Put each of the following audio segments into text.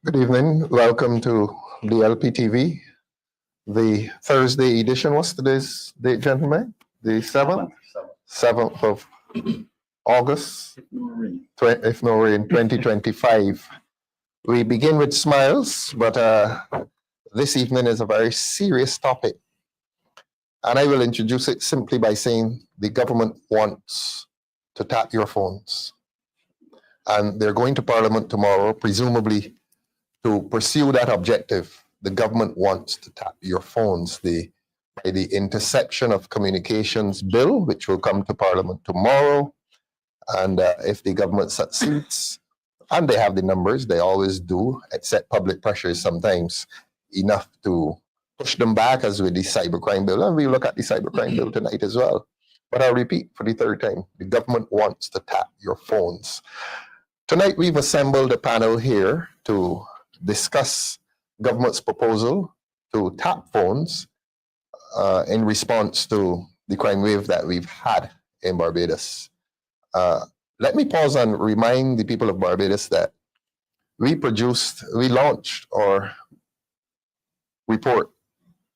Good evening. Welcome to DLP TV. The Thursday edition. What's today's date, gentlemen? The 7th? 7th of August, if no rain, 2025. We begin with smiles, but this evening is a very serious topic. And I will introduce it simply by saying the government wants to tap your phones. And they're going to Parliament tomorrow, presumably to pursue that objective. The government wants to tap your phones. By the Interception of Communications Bill, which will come to Parliament tomorrow. And if the government succeeds, and they have the numbers, they always do, except public pressure is sometimes enough to push them back, as with the cybercrime bill. And we look at the cybercrime bill tonight as well. But I'll repeat for the third time, the government wants to tap your phones. Tonight, we've assembled a panel here to discuss government's proposal to tap phones in response to the crime wave that we've had in Barbados. Let me pause and remind the people of Barbados that we launched our report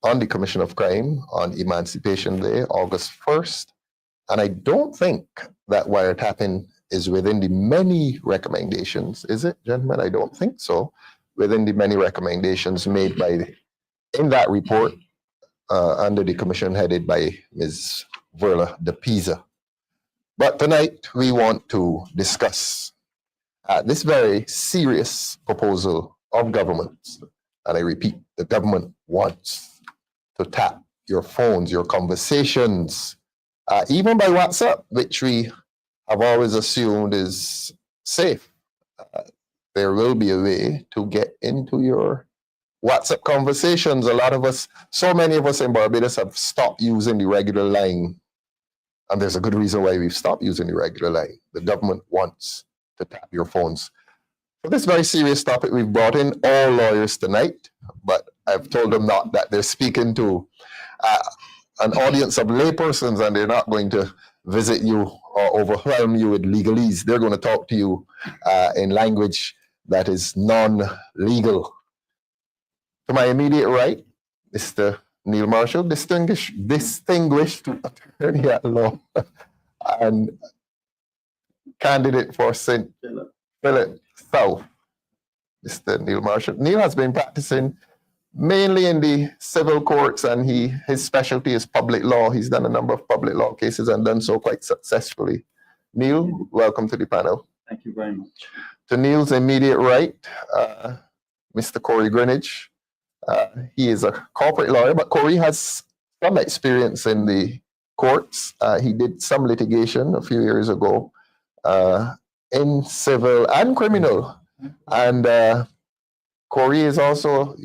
on the Commission of Crime on Emancipation Day, August 1st. And I don't think that wiretapping is within the many recommendations, is it, gentlemen? I don't think so. Within the many recommendations made in that report under the commission headed by Ms. Verla de Pisa. But tonight we want to discuss this very serious proposal of government. And I repeat, the government wants to tap your phones, your conversations, even by WhatsApp, which we have always assumed is safe. There will be a way to get into your WhatsApp conversations. A lot of us, so many of us in Barbados have stopped using the regular line. And there's a good reason why we've stopped using the regular line. The government wants to tap your phones. For this very serious topic, we've brought in all lawyers tonight, but I've told them not that they're speaking to an audience of laypersons, and they're not going to visit you or overwhelm you with legalese. They're going to talk to you in language that is non-legal. To my immediate right, Mr. Neil Marshall, distinguished attorney at law and candidate for St. Philip South, Mr. Neil Marshall. Neil has been practicing mainly in the civil courts, and his specialty is public law. He's done a number of public law cases and done so quite successfully. Neil, welcome to the panel. Thank you very much. To Neil's immediate right, Mr. Corey Greenridge. He is a corporate lawyer, but Corey has some experience in the courts. He did some litigation a few years ago in civil and criminal. And Corey is also,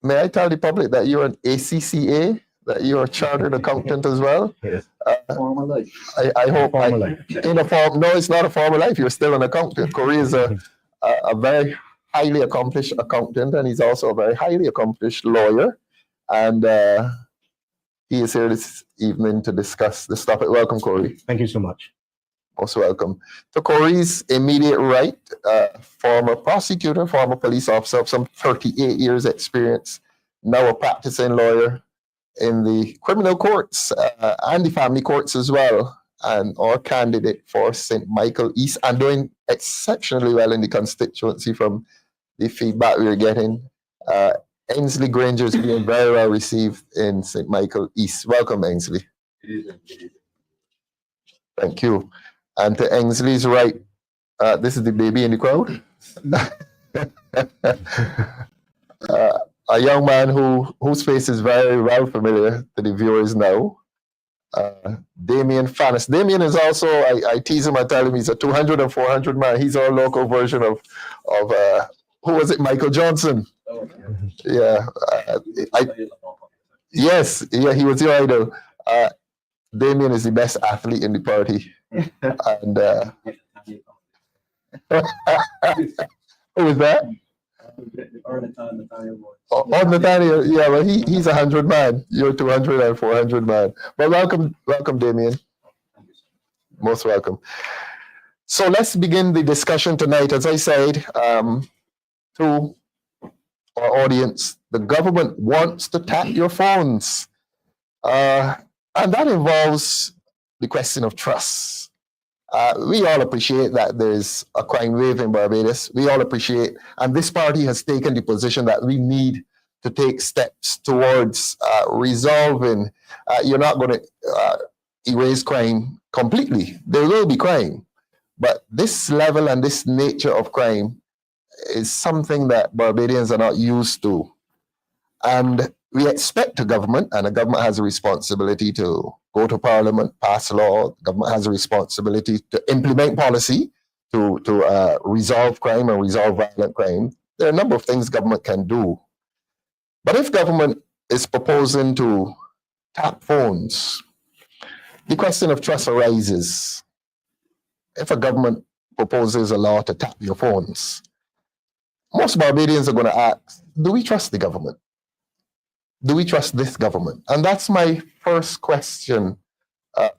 may I tell the public that you're an ACCA, that you're a chartered accountant as well? Yes. Formal life. I hope. Life. In a form, no, it's not a formal life. You're still an accountant. Corey is a very highly accomplished accountant, and he's also a very highly accomplished lawyer. And he is here this evening to discuss this topic. Welcome, Corey. Thank you so much. Most welcome. To Corey's immediate right, former prosecutor, former police officer of some 38 years experience, now a practicing lawyer in the criminal courts and the family courts as well, and our candidate for St. Michael East, and doing exceptionally well in the constituency from the feedback we were getting. Ensley Grainger is being very well received in St. Michael East. Welcome, Ensley. Thank you. And to Ensley's right, this is the baby in the crowd. A young man whose face is very well familiar to the viewers now. Damien Fannis. Damien is also, I tease him, I tell him he's a 200 and 400 man. He's our local version of who was it? Michael Johnson. Yeah. Yes, yeah, he was your idol. Damien is the best athlete in the party. And who is that? Nathaniel, yeah, well, he's 100 man. You're 200 and 400 man. But welcome, Damien. Most welcome. So let's begin the discussion tonight. As I said to our audience, the government wants to tap your phones. And that involves the question of trust. We all appreciate that there's a crime wave in Barbados. We all appreciate, and this party has taken the position that we need to take steps towards resolving. You're not going to erase crime completely. There will be crime, but this level and this nature of crime is something that Barbadians are not used to. And we expect a government, and a government has a responsibility to go to Parliament, pass law. The government has a responsibility to implement policy to resolve crime and resolve violent crime. There are a number of things government can do. But if government is proposing to tap phones, the question of trust arises. If a government proposes a law to tap your phones, most Barbadians are going to ask, do we trust the government? Do we trust this government? And that's my first question.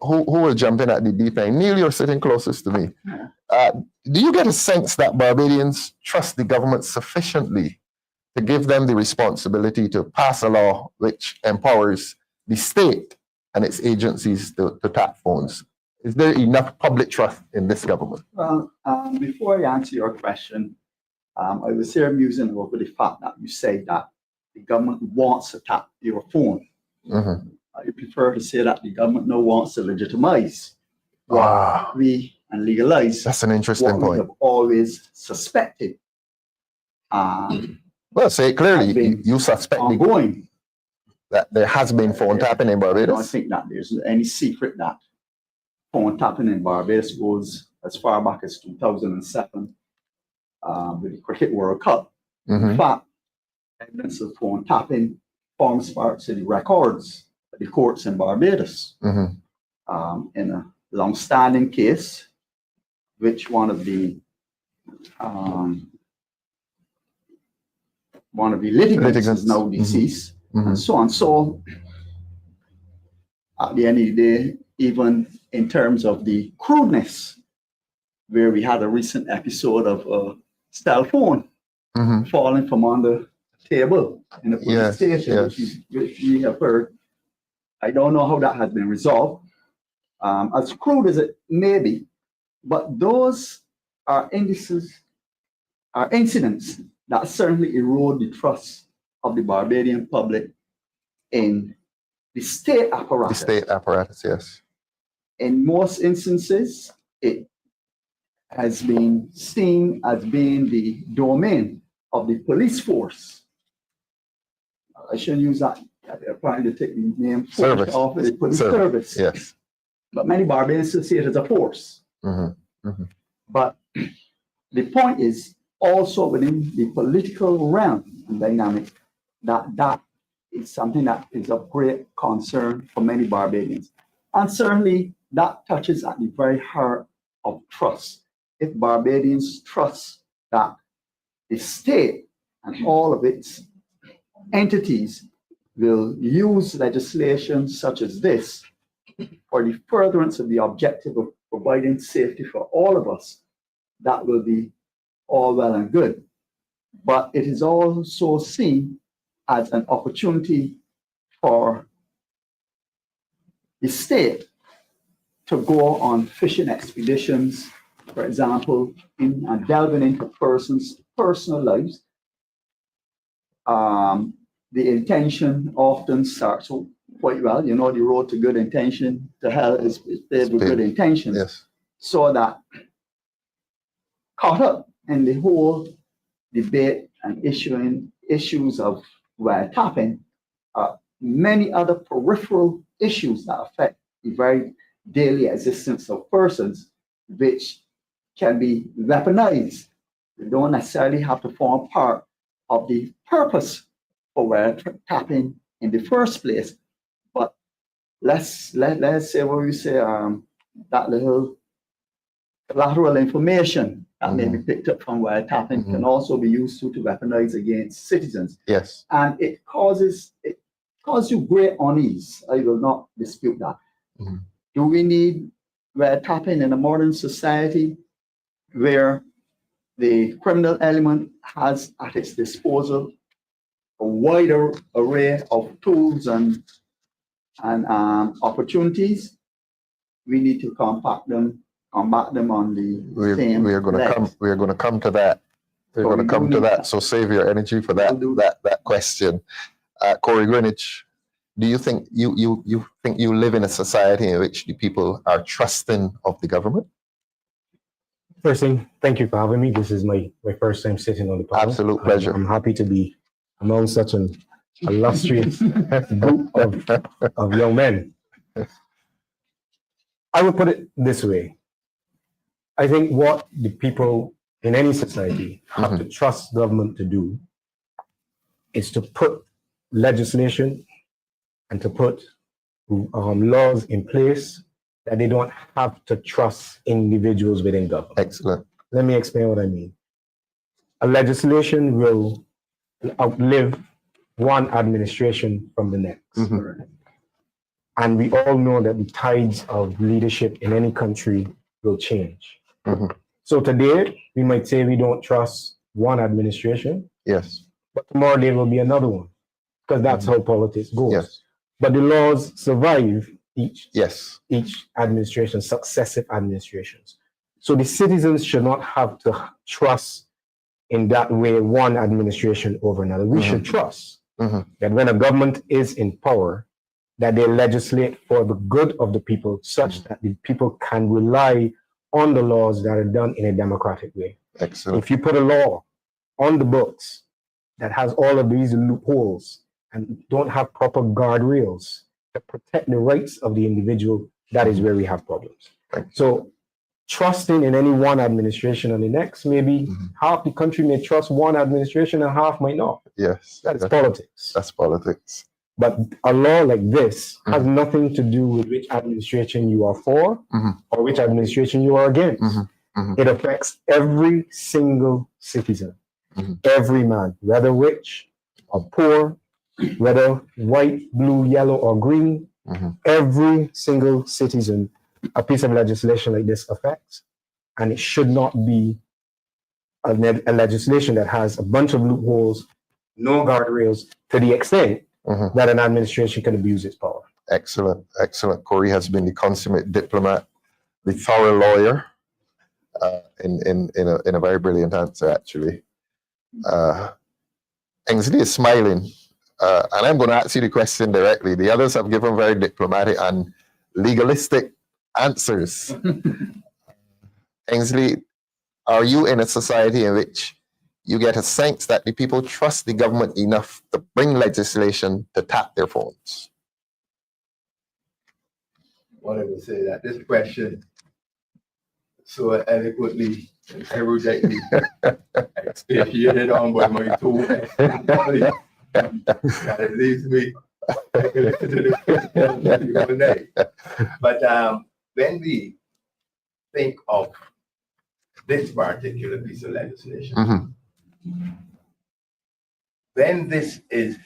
Who will jump in at the deep end? Neil, you're sitting closest to me. Do you get a sense that Barbadians trust the government sufficiently to give them the responsibility to pass a law which empowers the state and its agencies to tap phones? Is there enough public trust in this government? Well, before I answer your question, I was here musing over the fact that you say that the government wants to tap your phone. Mm-hmm. I prefer to say that the government now wants to legitimize what we and legalize. That's an interesting what point. We have always suspected. Well, say it clearly. You suspect ongoing that there has been phone tapping in Barbados. I don't think that there's any secret that phone tapping in Barbados goes as far back as 2007 with the Cricket World Cup. Mm-hmm. In fact, evidence of phone tapping forms part of the records of the courts in Barbados. Mm-hmm. In a long-standing case, which one of the litigants is now deceased, mm-hmm. and so on. So, at the end of the day, even in terms of the crudeness, where we had a recent episode of a cell phone mm-hmm. falling from on the table in the police station, which we have heard. I don't know how that has been resolved. As crude as it may be, but those are incidents that certainly erode the trust of the Barbadian public in the state apparatus. The state apparatus, yes. In most instances, it has been seen as being the domain of the police force. I shouldn't use that. I'm trying to take the name service off of the police service. Yes. But many Barbadians see it as a force. Mm-hmm. Mm-hmm. But the point is also within the political realm and dynamic that is something that is of great concern for many Barbadians. And certainly that touches at the very heart of trust. If Barbadians trust that the state and all of its entities will use legislation such as this for the furtherance of the objective of providing safety for all of us, that will be all well and good. But it is also seen as an opportunity for the state to go on fishing expeditions, for example, and delving into persons' personal lives. The intention often starts quite well. You know, the road to good intention to hell is paved with good intentions. Yes. So that caught up in the whole debate and issues of wiretapping are many other peripheral issues that affect the very daily existence of persons, which can be weaponized. They don't necessarily have to form part of the purpose for wiretapping in the first place. But let's say what we say, that little collateral information that may be picked up from wiretapping can also be used to weaponize against citizens. Yes. And it causes you great unease. I will not dispute that. Do we need wiretapping in a modern society? where the criminal element has at its disposal a wider array of tools and opportunities, we need to combat them on the same We are going to legs. come. We are going to come to that. We're So going we to come do to need that. that. So save your energy for that We'll do that question. Corey Greenridge, do you think you live in a society in which the people are trusting of the government? First thing, thank you for having me. This is my first time sitting on the panel. Absolute pleasure. I'm happy to be among such an illustrious group of young men. I would put it this way. I think what the people in any society have to trust government to do is to put legislation and to put laws in place that they don't have to trust individuals within government. Excellent. Let me explain what I mean. A legislation will outlive one administration from the next. And we all know that the tides of leadership in any country will change. So today, we might say we don't trust one administration, Yes. but tomorrow there will be another one, because that's how politics goes. Yes. But the laws survive each administration, successive administrations. So the citizens should not have to trust in that way one administration over another. We should trust that when a government is in power, that they legislate for the good of the people, such that the people can rely on the laws that are done in a democratic way. Excellent. If you put a law on the books that has all of these loopholes and don't have proper guardrails to protect the rights of the individual, that is where we have problems. So trusting in any one administration and the next, maybe half the country may trust one administration and half might not. Yes. That is politics. That's politics. But a law like this has nothing to do with which administration you are for or which administration you are against. It affects every single citizen, every man, whether rich or poor, whether white, blue, yellow, or green. Every single citizen, a piece of legislation like this affects, and it should not be a legislation that has a bunch of loopholes, no guardrails, to the extent that an administration can abuse its power. Excellent, excellent. Corey has been the consummate diplomat, the thorough lawyer, in a very brilliant answer, actually. Ensley is smiling, and I'm going to ask you the question directly. The others have given very diplomatic and legalistic answers. Ensley, are you in a society in which you get a sense that the people trust the government enough to bring legislation to tap their phones? What I would say that this question so eloquently and eruditely expatiated on by my two colleagues that it leaves me to the all day. But when we think of this particular piece of legislation, when this is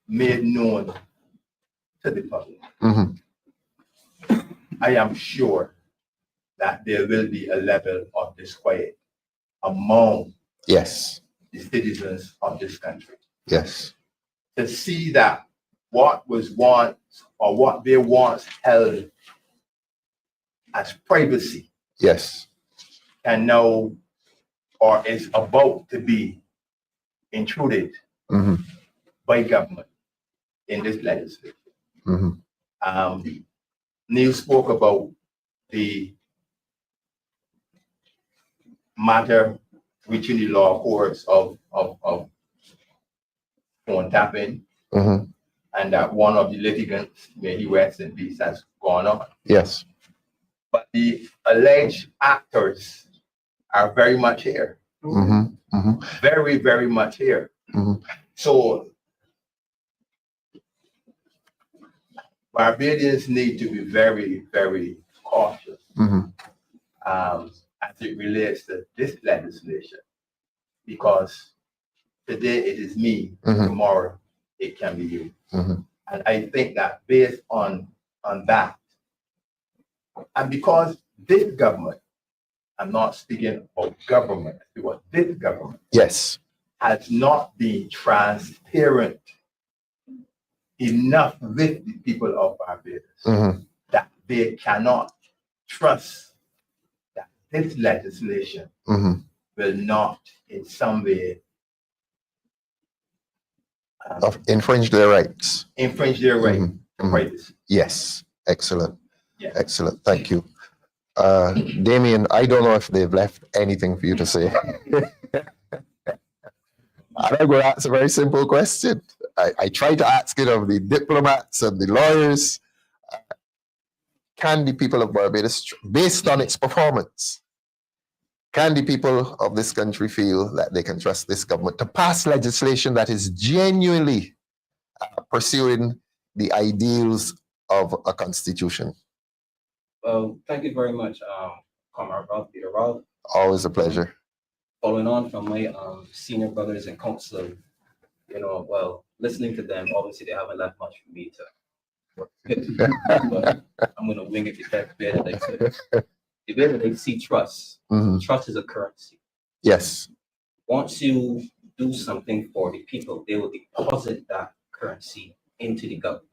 made known to the public, I am sure that there will be a level of disquiet among the citizens of this country. Yes. To see that what was once or what they once held as privacy and now or is about to be intruded by government in this legislation. Neil spoke about the matter reaching the law courts of phone tapping, and that one of the litigants, may he rest in peace, has gone on. Yes. But the alleged actors are very much here. Very, very much here. So Barbadians need to be very, very cautious as it relates to this legislation, because today it is me, tomorrow it can be you. And I think that based on that, and because this government I'm not speaking about government, because this government Yes. has not been transparent enough with the people of Barbados Mhm. that they cannot trust that this legislation Mhm. will not in some way Infringe their rights. infringe their right Mhm. to Mhm. privacy. Yes. Excellent. Yeah. Excellent. Thank you. Damien, I don't know if they've left anything for you to say. I'm going to ask a very simple question. I try to ask it of the diplomats and the lawyers. Can the people of Barbados, based on its performance, can the people of this country feel that they can trust this government to pass legislation that is genuinely pursuing the ideals of a constitution? Well, thank you very much, Comrade Ralph, Peter Ralph. Always a pleasure. Following on from my senior brothers in council, well, listening to them, obviously they haven't left much for me to. But I'm going to wing it the way that they say. The way that they see trust. Mhm. Trust is a currency. Yes. Once you do something for the people, they will deposit that currency into the government.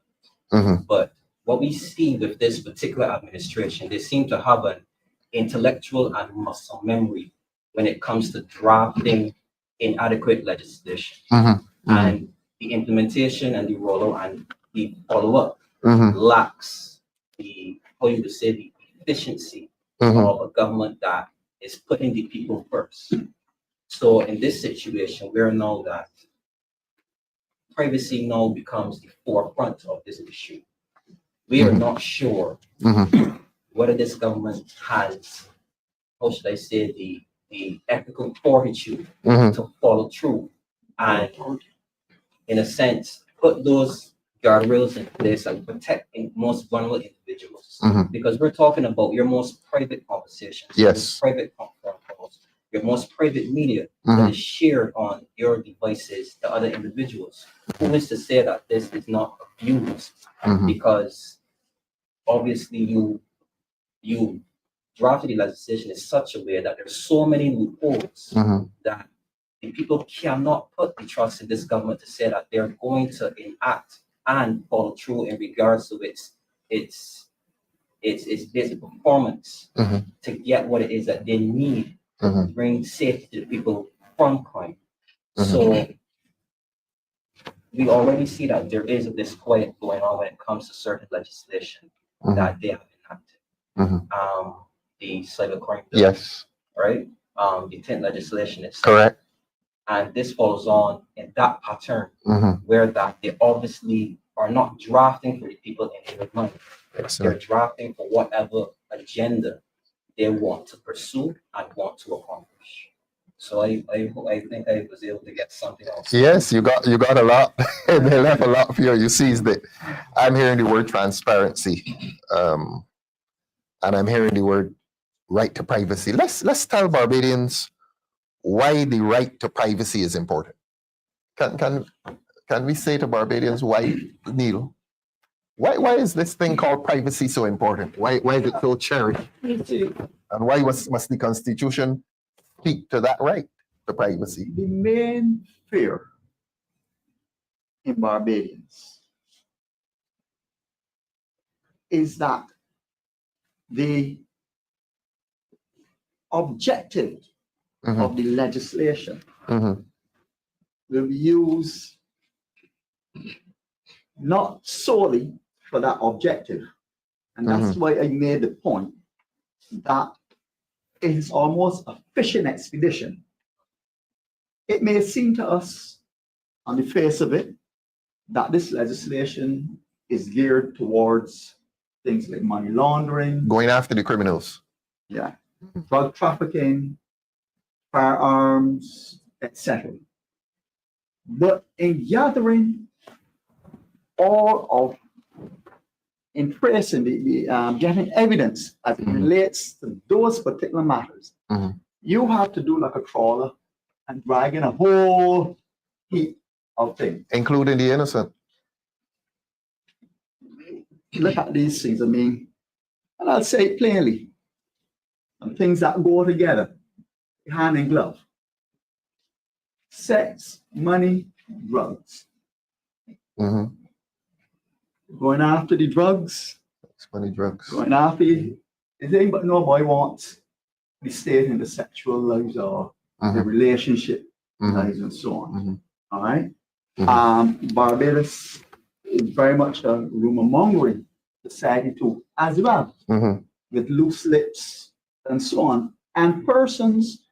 Mhm. But what we see with this particular administration, they seem to have an intellectual and muscle memory when it comes to drafting inadequate legislation. Mhm. And the implementation and the rollout and the follow-up Mhm. lacks the, how you would say, the efficiency Mhm. of a government that is putting the people first. So in this situation, we're now that privacy now becomes the forefront of this issue. We are not sure Mhm. whether this government has, how should I say, the ethical fortitude Mhm. to follow through and, in a sense, put those guardrails in place and protect the most vulnerable individuals. Mhm. Because we're talking about your most private conversations, Yes. your most private phone calls, your most private media that Mhm. is shared on your devices to other individuals. Who is to say that this is not abused? Mhm. Because obviously you drafted the legislation in such a way that there's so many loopholes Mhm. that the people cannot put the trust in this government to say that they're going to enact and follow through in regards to its basic performance Mhm. to get what it is that they need to Mhm. bring safety to the people from crime. Mhm. So we already see that there is a disquiet going on when it comes to certain legislation Mhm. that they have enacted. Mhm. The cybercrime bill, Yes. right? The tent legislation itself. Correct. And this follows on in that pattern Mhm. where that they obviously are not drafting for the people in their mind. They're Excellent. drafting for whatever agenda they want to pursue and want to accomplish. So I think I was able to get something else. Yes, you got a lot. They left a lot for you. You seized it. I'm hearing the word transparency, and I'm hearing the word right to privacy. Let's tell Barbadians why the right to privacy is important. Can we say to Barbadians why, Neil? Why is this thing called privacy so important? Why is it so cherished? And why must the Constitution speak to that right to privacy? The main fear in Barbadians is that the objective Mhm. of the legislation Mhm. will be used not solely for that objective. And that's why I made the point that it is almost a fishing expedition. It may seem to us on the face of it that this legislation is geared towards things like money laundering, Going after the criminals. drug trafficking, firearms, etc. But in gathering all of, in tracing getting evidence as it relates to those particular matters, you have to do like a trawler and drag in a whole heap of things. Including the innocent. Look at these things, and I'll say it plainly. and things that go together, hand in glove. Sex, money, drugs. Mm-hmm. Going after the drugs, It's money, drugs. going after the thing, but nobody wants the state in the sexual lives or the Mhm. relationship Mhm. lives and so on. Mhm. All right. Mhm. Barbados is very much a rumor mongering society too, as well, Mhm. with loose lips and so on. And persons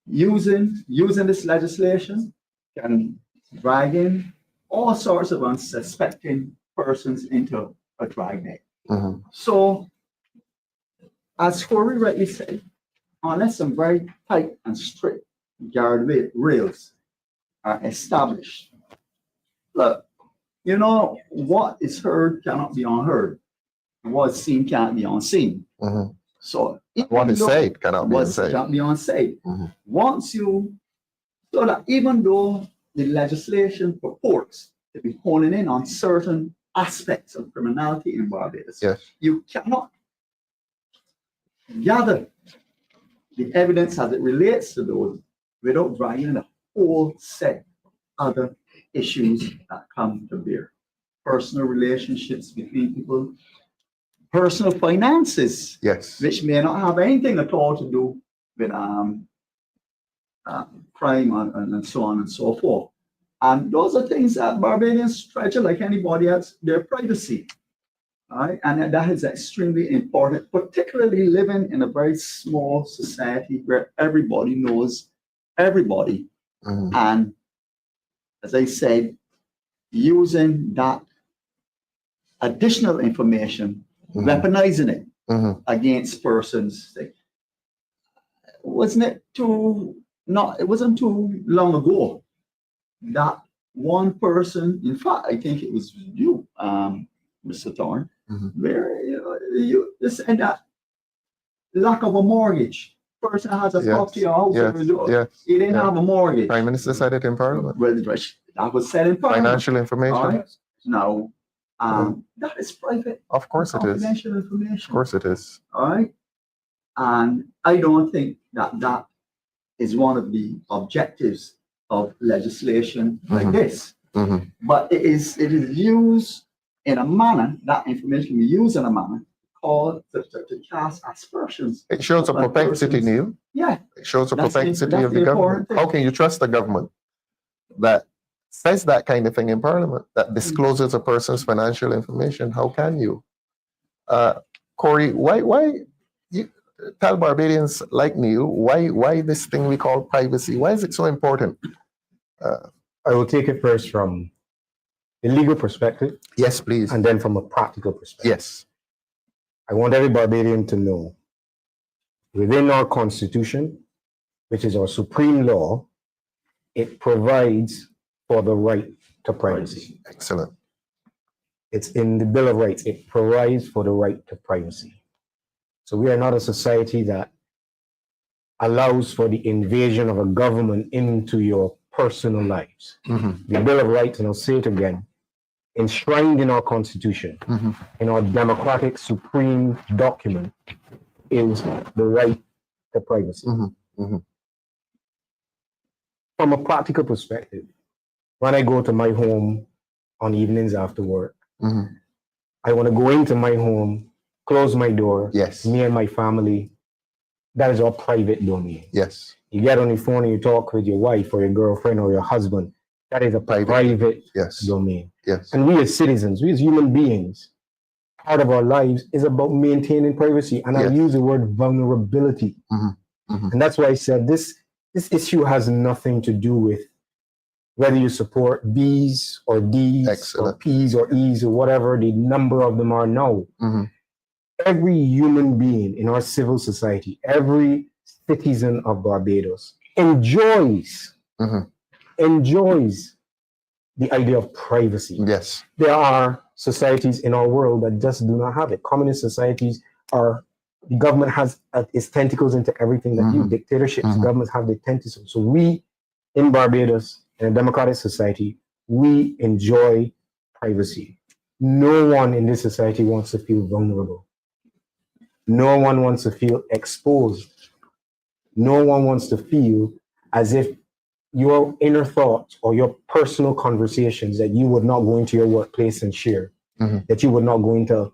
using this legislation can drag in all sorts of unsuspecting persons into a dragnet. Mhm. So, as Corey rightly said, unless some very tight and strict rails are established, look, you know, what is heard cannot be unheard, and what is seen cannot be unseen. Mhm. So, What is said cannot be what unsaid. cannot be unsaid. Mhm. Once you, so that even though the legislation purports to be honing in on certain aspects of criminality in Barbados, Yes. you cannot gather the evidence as it relates to those without dragging in a whole set of other issues that come to bear. Personal relationships between people, personal finances, Yes. which may not have anything at all to do with crime and so on and so forth. And those are things that Barbadians treasure like anybody else, their privacy. All right? And that is extremely important, particularly living in a very small society where everybody knows everybody. Mhm. And as I said, using that additional information, Mhm. weaponizing it Mhm. against persons. Wasn't it it wasn't too long ago that one person, in fact, I think it was you, Mr. Thorne, Mhm. where you said that lack of a mortgage. Person has a Yes, property or house, yes, yes, he didn't yeah. have a mortgage. Prime Minister said it in Parliament. Well, that was said in Parliament. Financial information. All right? Now, that is private, Of course it is. confidential Of information. course it is. All right. And I don't think that is one of the objectives of legislation like Mhm. this. Mhm. But it is used in a manner, that information can be used in a manner called to cast aspersions. It shows a upon propensity, persons. Neil. Yeah, It shows a That's the- propensity that's of the the government. important thing. How can you trust the government that says that kind of thing in Parliament, that discloses a person's financial information? How can you? Corey, why you tell Barbadians like Neil, why this thing we call privacy? Why is it so important? I will take it first from a legal perspective Yes, please. and then from a practical perspective. Yes. I want every Barbadian to know within our Constitution, which is our supreme law, it provides for the right to privacy. Excellent. It's in the Bill of Rights. It provides for the right to privacy. So we are not a society that allows for the invasion of a government into your personal lives. Mhm. The Bill of Rights, and I'll say it again, enshrined in our Constitution, Mhm. in our democratic supreme document, is the right to privacy. Mhm. Mhm. From a practical perspective, when I go to my home on evenings after work, Mhm. I want to go into my home, close my door, Yes. me and my family. That is our private domain. Yes. You get on the phone and you talk with your wife or your girlfriend or your husband. That is a private Yes. domain. Yes. And we as citizens, we as human beings, part of our lives is about maintaining privacy. And I Yes. use the word vulnerability. Mhm. Mhm. And that's why I said this issue has nothing to do with whether you support B's or D's Excellent. or P's or E's or whatever the number of them are now. Mhm. Every human being in our civil society, every citizen of Barbados enjoys Mhm. the idea of privacy. Yes. There are societies in our world that just do not have it. Communist societies are, the government has its tentacles into everything that you, Mhm. dictatorships, Mhm. governments have the tentacles. So we in Barbados, in a democratic society, we enjoy privacy. No one in this society wants to feel vulnerable. No one wants to feel exposed. No one wants to feel as if your inner thoughts or your personal conversations that you would not go into your workplace and share, Mhm. that you would not go into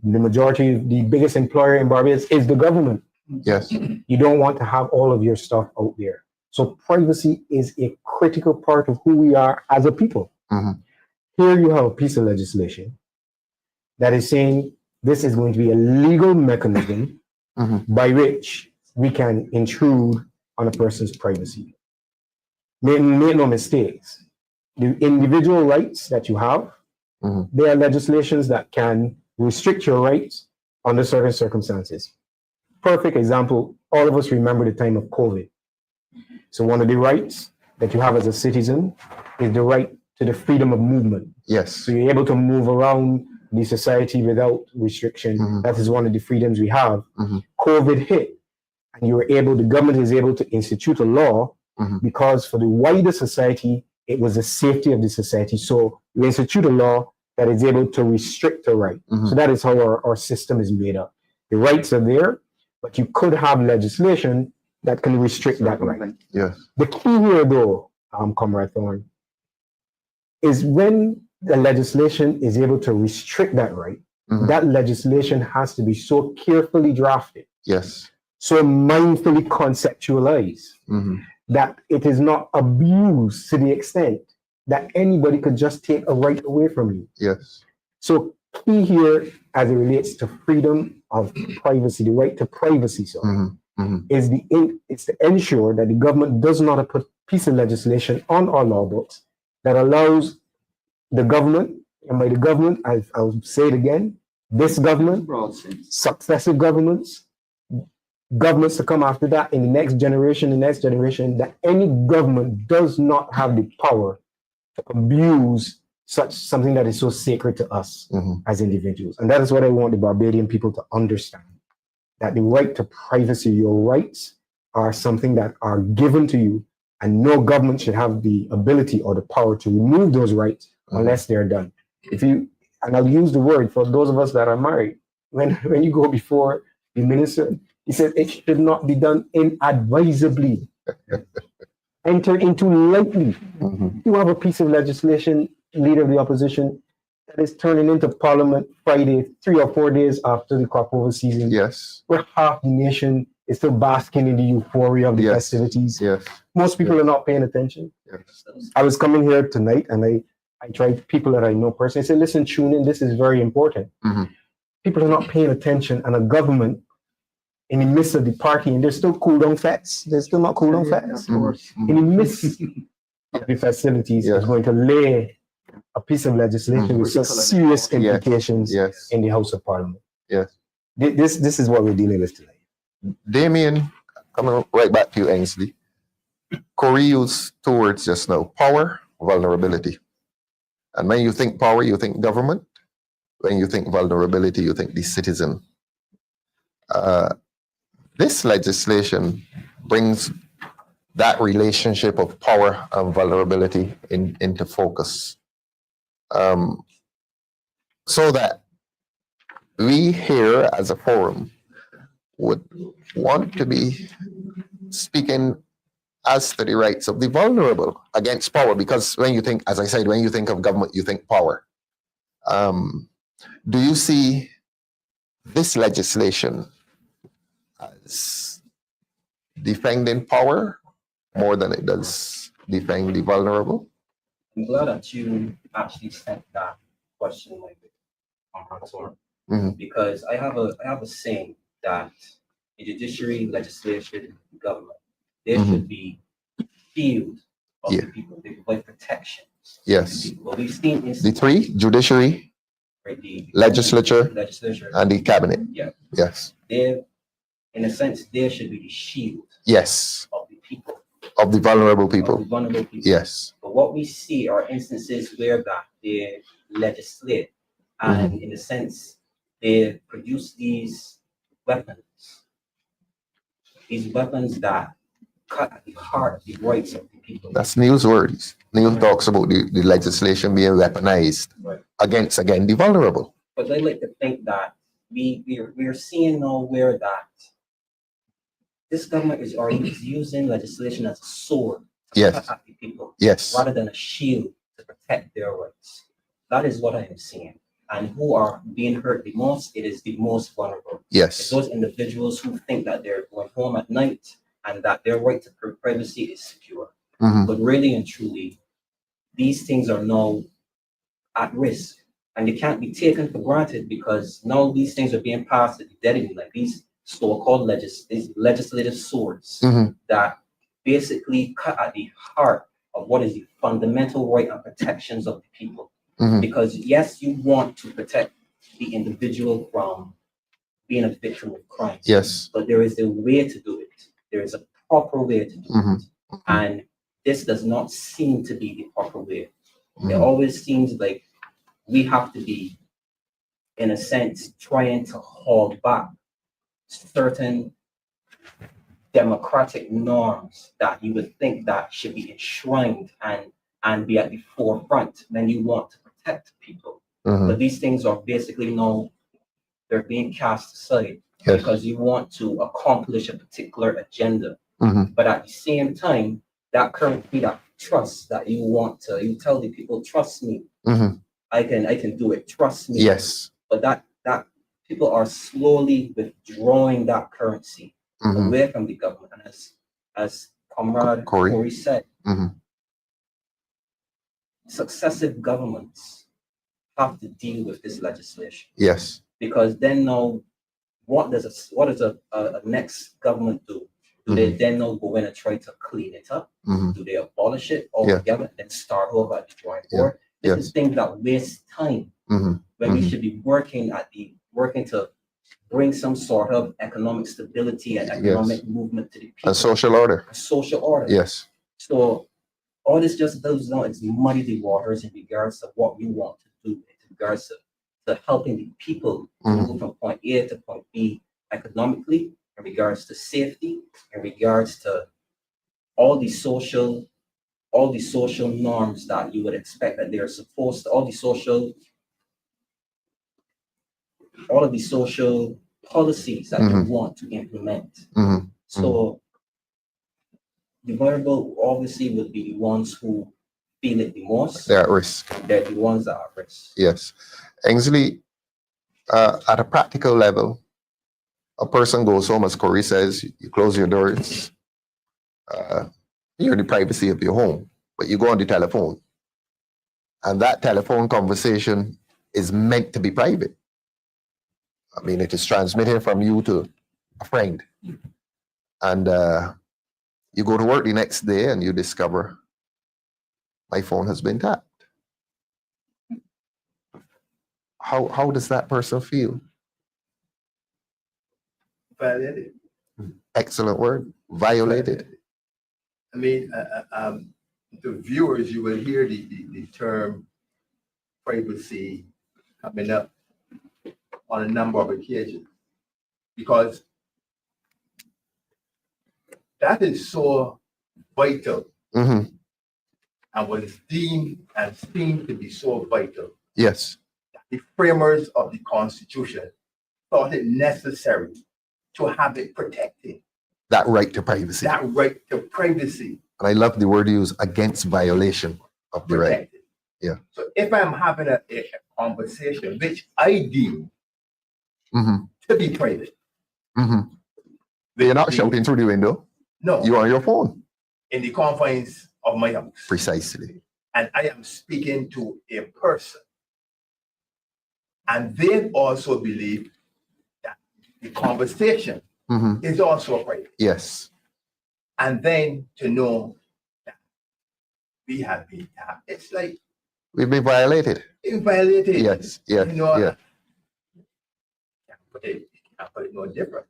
the biggest employer in Barbados is the government. Yes. You don't want to have all of your stuff out there. So privacy is a critical part of who we are as a people. Mhm. Here you have a piece of legislation that is saying this is going to be a legal mechanism Mhm. by which we can intrude on a person's privacy. Make no mistakes. The individual rights that you have, Mhm. there are legislations that can restrict your rights under certain circumstances. Perfect example, all of us remember the time of COVID. So one of the rights that you have as a citizen is the right to the freedom of movement. Yes. So you're able to move around the society without restriction. Mhm. That is one of the freedoms we have. Mhm. COVID hit, and the government is able to institute a law Mhm. because for the wider society, it was the safety of the society. So we institute a law that is able to restrict the right. Mhm. So that is how our system is made up. The rights are there, but you could have legislation that can restrict that right. Yes. The key here, though, Comrade Thorne, is when the legislation is able to restrict that right, Mhm. that legislation has to be so carefully drafted, Yes. so mindfully conceptualized, Mhm. that it is not abused to the extent that anybody could just take a right away from you. Yes. So key here, as it relates to freedom of privacy, the right to privacy, Mhm. Mhm. is to ensure that the government does not put a piece of legislation on our law books that allows the government, and by the government, I'll say it again, this government, Broad sense. successive governments to come after that in the next generation, that any government does not have the power to abuse something that is so sacred to us Mhm. as individuals. And that is what I want the Barbadian people to understand, that the right to privacy, your rights are something that are given to you, and no government should have the ability or the power to remove those rights unless they're done. And I'll use the word for those of us that are married, when you go before the minister, he said it should not be done inadvisably. Enter into lightly. Mhm. You have a piece of legislation, leader of the opposition, that is turning into Parliament Friday, 3 or 4 days after the crop over season, Yes. where half the nation is still basking in the euphoria of the Yes. festivities. Yes. Most people are not paying attention. Yes. I was coming here tonight, and I tried people that I know personally. I said, listen, tune in, this is very important. Mhm. People are not paying attention, and a government in the midst of the party, and there's still cool down fats. There's still not cool down fats. Of course. In the midst of the festivities, Yes. is going to lay a piece of legislation with such serious implications Yes. in the House of Parliament. Yes. This is what we're dealing with tonight. Damien, coming right back to you, Ensley. Corey used two words just now: power, vulnerability. And when you think power, you think government. When you think vulnerability, you think the citizen. This legislation brings that relationship of power and vulnerability into focus. So that we here as a forum would want to be speaking as to the rights of the vulnerable against power, because when you think, as I said, when you think of government, you think power. Do you see this legislation as defending power more than it does defend the vulnerable? I'm glad that you actually sent that question like this on our tour, Mhm. because I have a saying that in judiciary, legislation, government, there Mhm. should be shield of Yeah. the people. They provide protection. Yes. Well, we've seen The instances three: judiciary, where the legislature, legislature, and the cabinet. yeah, Yes. there, in a sense, there should be the shield Yes. of the people, Of the vulnerable of the people. vulnerable people. Yes. But what we see are instances where that they legislate, and in a sense, they produce these weapons that cut at the heart of the rights of the people. That's Neil's words. Neil talks about the legislation being weaponized Right. against, again, the vulnerable. But they like to think that we're seeing now where that this government is already using legislation as a sword to Yes. cut at the people Yes. rather than a shield to protect their rights. That is what I am seeing. And who are being hurt the most? It is the most vulnerable. It's Yes. those individuals who think that they're going home at night and that their right to privacy is secure. Mhm. But really and truly, these things are now at risk and they can't be taken for granted because now these things are being passed at the deadline, like these so-called these legislative swords Mhm. that basically cut at the heart of what is the fundamental right and protections of the people. Mhm. Because yes, you want to protect the individual from being a victim of crimes. Yes. But there is a way to do it. There is a proper way to do Mhm. it. And this does not seem to be the proper way. It Mhm. always seems like we have to be, in a sense, trying to hold back certain democratic norms that you would think that should be enshrined and be at the forefront when you want to protect people. Mhm. But these things are basically now, they're being cast aside Yes. because you want to accomplish a particular agenda. Mhm. But at the same time, that currently that trust that you want to, you tell the people, trust me, Mhm. I can do it, trust me. Yes. But that people are slowly withdrawing that currency Mhm. away from the government. And as Comrade Corey. Corey said, Mhm. successive governments have to deal with this legislation Yes. because then now what does a next government do? Do they then now go in and try to clean it up? Mhm. Do they abolish it altogether and then start over at the drawing board? This is things that waste time Mhm. when we Mhm. should be working to bring some sort of economic stability and economic movement to the people. And social order. Social order. Yes. So all this just does now is muddy the waters in regards to what we want to do, in regards to helping the people to Mhm. move from point A to point B economically, in regards to safety, in regards to all the social norms that you would expect that they're supposed to, all of the social policies that you Mhm. want to implement. Mhm. So the vulnerable obviously would be the ones who feel it the most. They're at risk. They're the ones that are at risk. Yes. Ensley, at a practical level, a person goes home, as Corey says, you close your doors, you're in the privacy of your home, but you go on the telephone. And that telephone conversation is meant to be private. I mean, it is transmitted from you to a friend. And you go to work the next day and you discover my phone has been tapped. How does that person feel? Violated. Excellent word. Violated. I mean, the viewers, you will hear the term privacy coming up on a number of occasions because that is so vital Mm-hmm. and was deemed and seemed to be so vital. Yes. The framers of the Constitution thought it necessary to have it protected. That right to privacy. That right to privacy. And I love the word used, against violation of the right. Protected. Yeah. So if I'm having a conversation, which I deem Mm-hmm. to be private. Mm-hmm. You're not shouting through the window. No. You're on your phone. In the confines of my house. Precisely. And I am speaking to a person. And they also believe that the conversation Mm-hmm. is also private. Yes. And then to know that we have been tapped. It's like We've been violated. being violated. Yes. Yes. You know, Yeah. can't put it no different.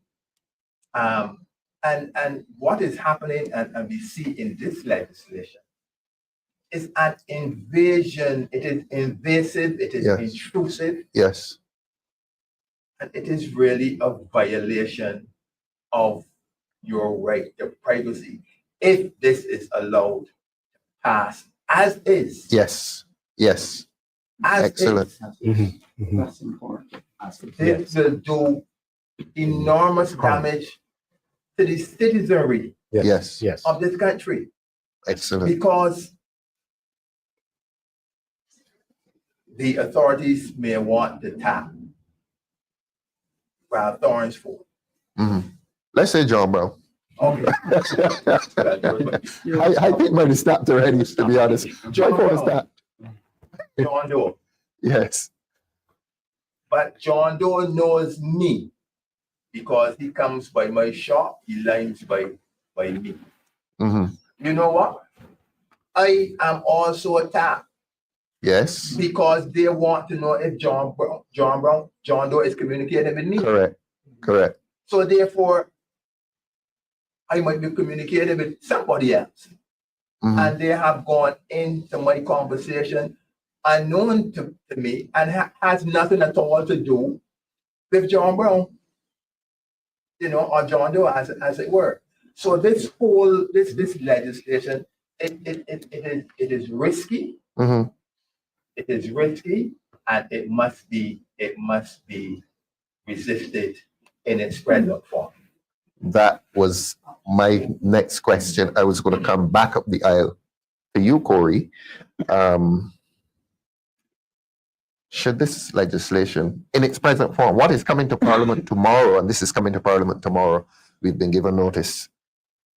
And what is happening, and we see in this legislation, is an invasion. It is invasive, it is Yes. intrusive, Yes. and it is really a violation of your right to privacy if this is allowed to pass as is. Yes. Yes. As Excellent. is. Mhm. Mhm. That's important. This will do enormous damage to the citizenry Yes. Yes. of this country Excellent. because the authorities may want to tap while Thorne's full. Let's say John Brown. Okay. I think might stopped already, to be honest. John My phone is Brown. stopped. John Doe. Yes. But John Doe knows me because he comes by my shop, he lines by me. You know what? I am also attacked Yes. because they want to know if John Doe is communicating with me. Correct. Correct. So therefore, I might be communicating with somebody else. And they have gone into my conversation unknown to me and has nothing at all to do with John Brown, or John Doe as it were. So this whole this legislation, it is risky. It is risky, and it must be resisted in its present form. That was my next question. I was going to come back up the aisle to you, Corey. Should this legislation, in its present form, what is coming to Parliament tomorrow, and this is coming to Parliament tomorrow, we've been given notice.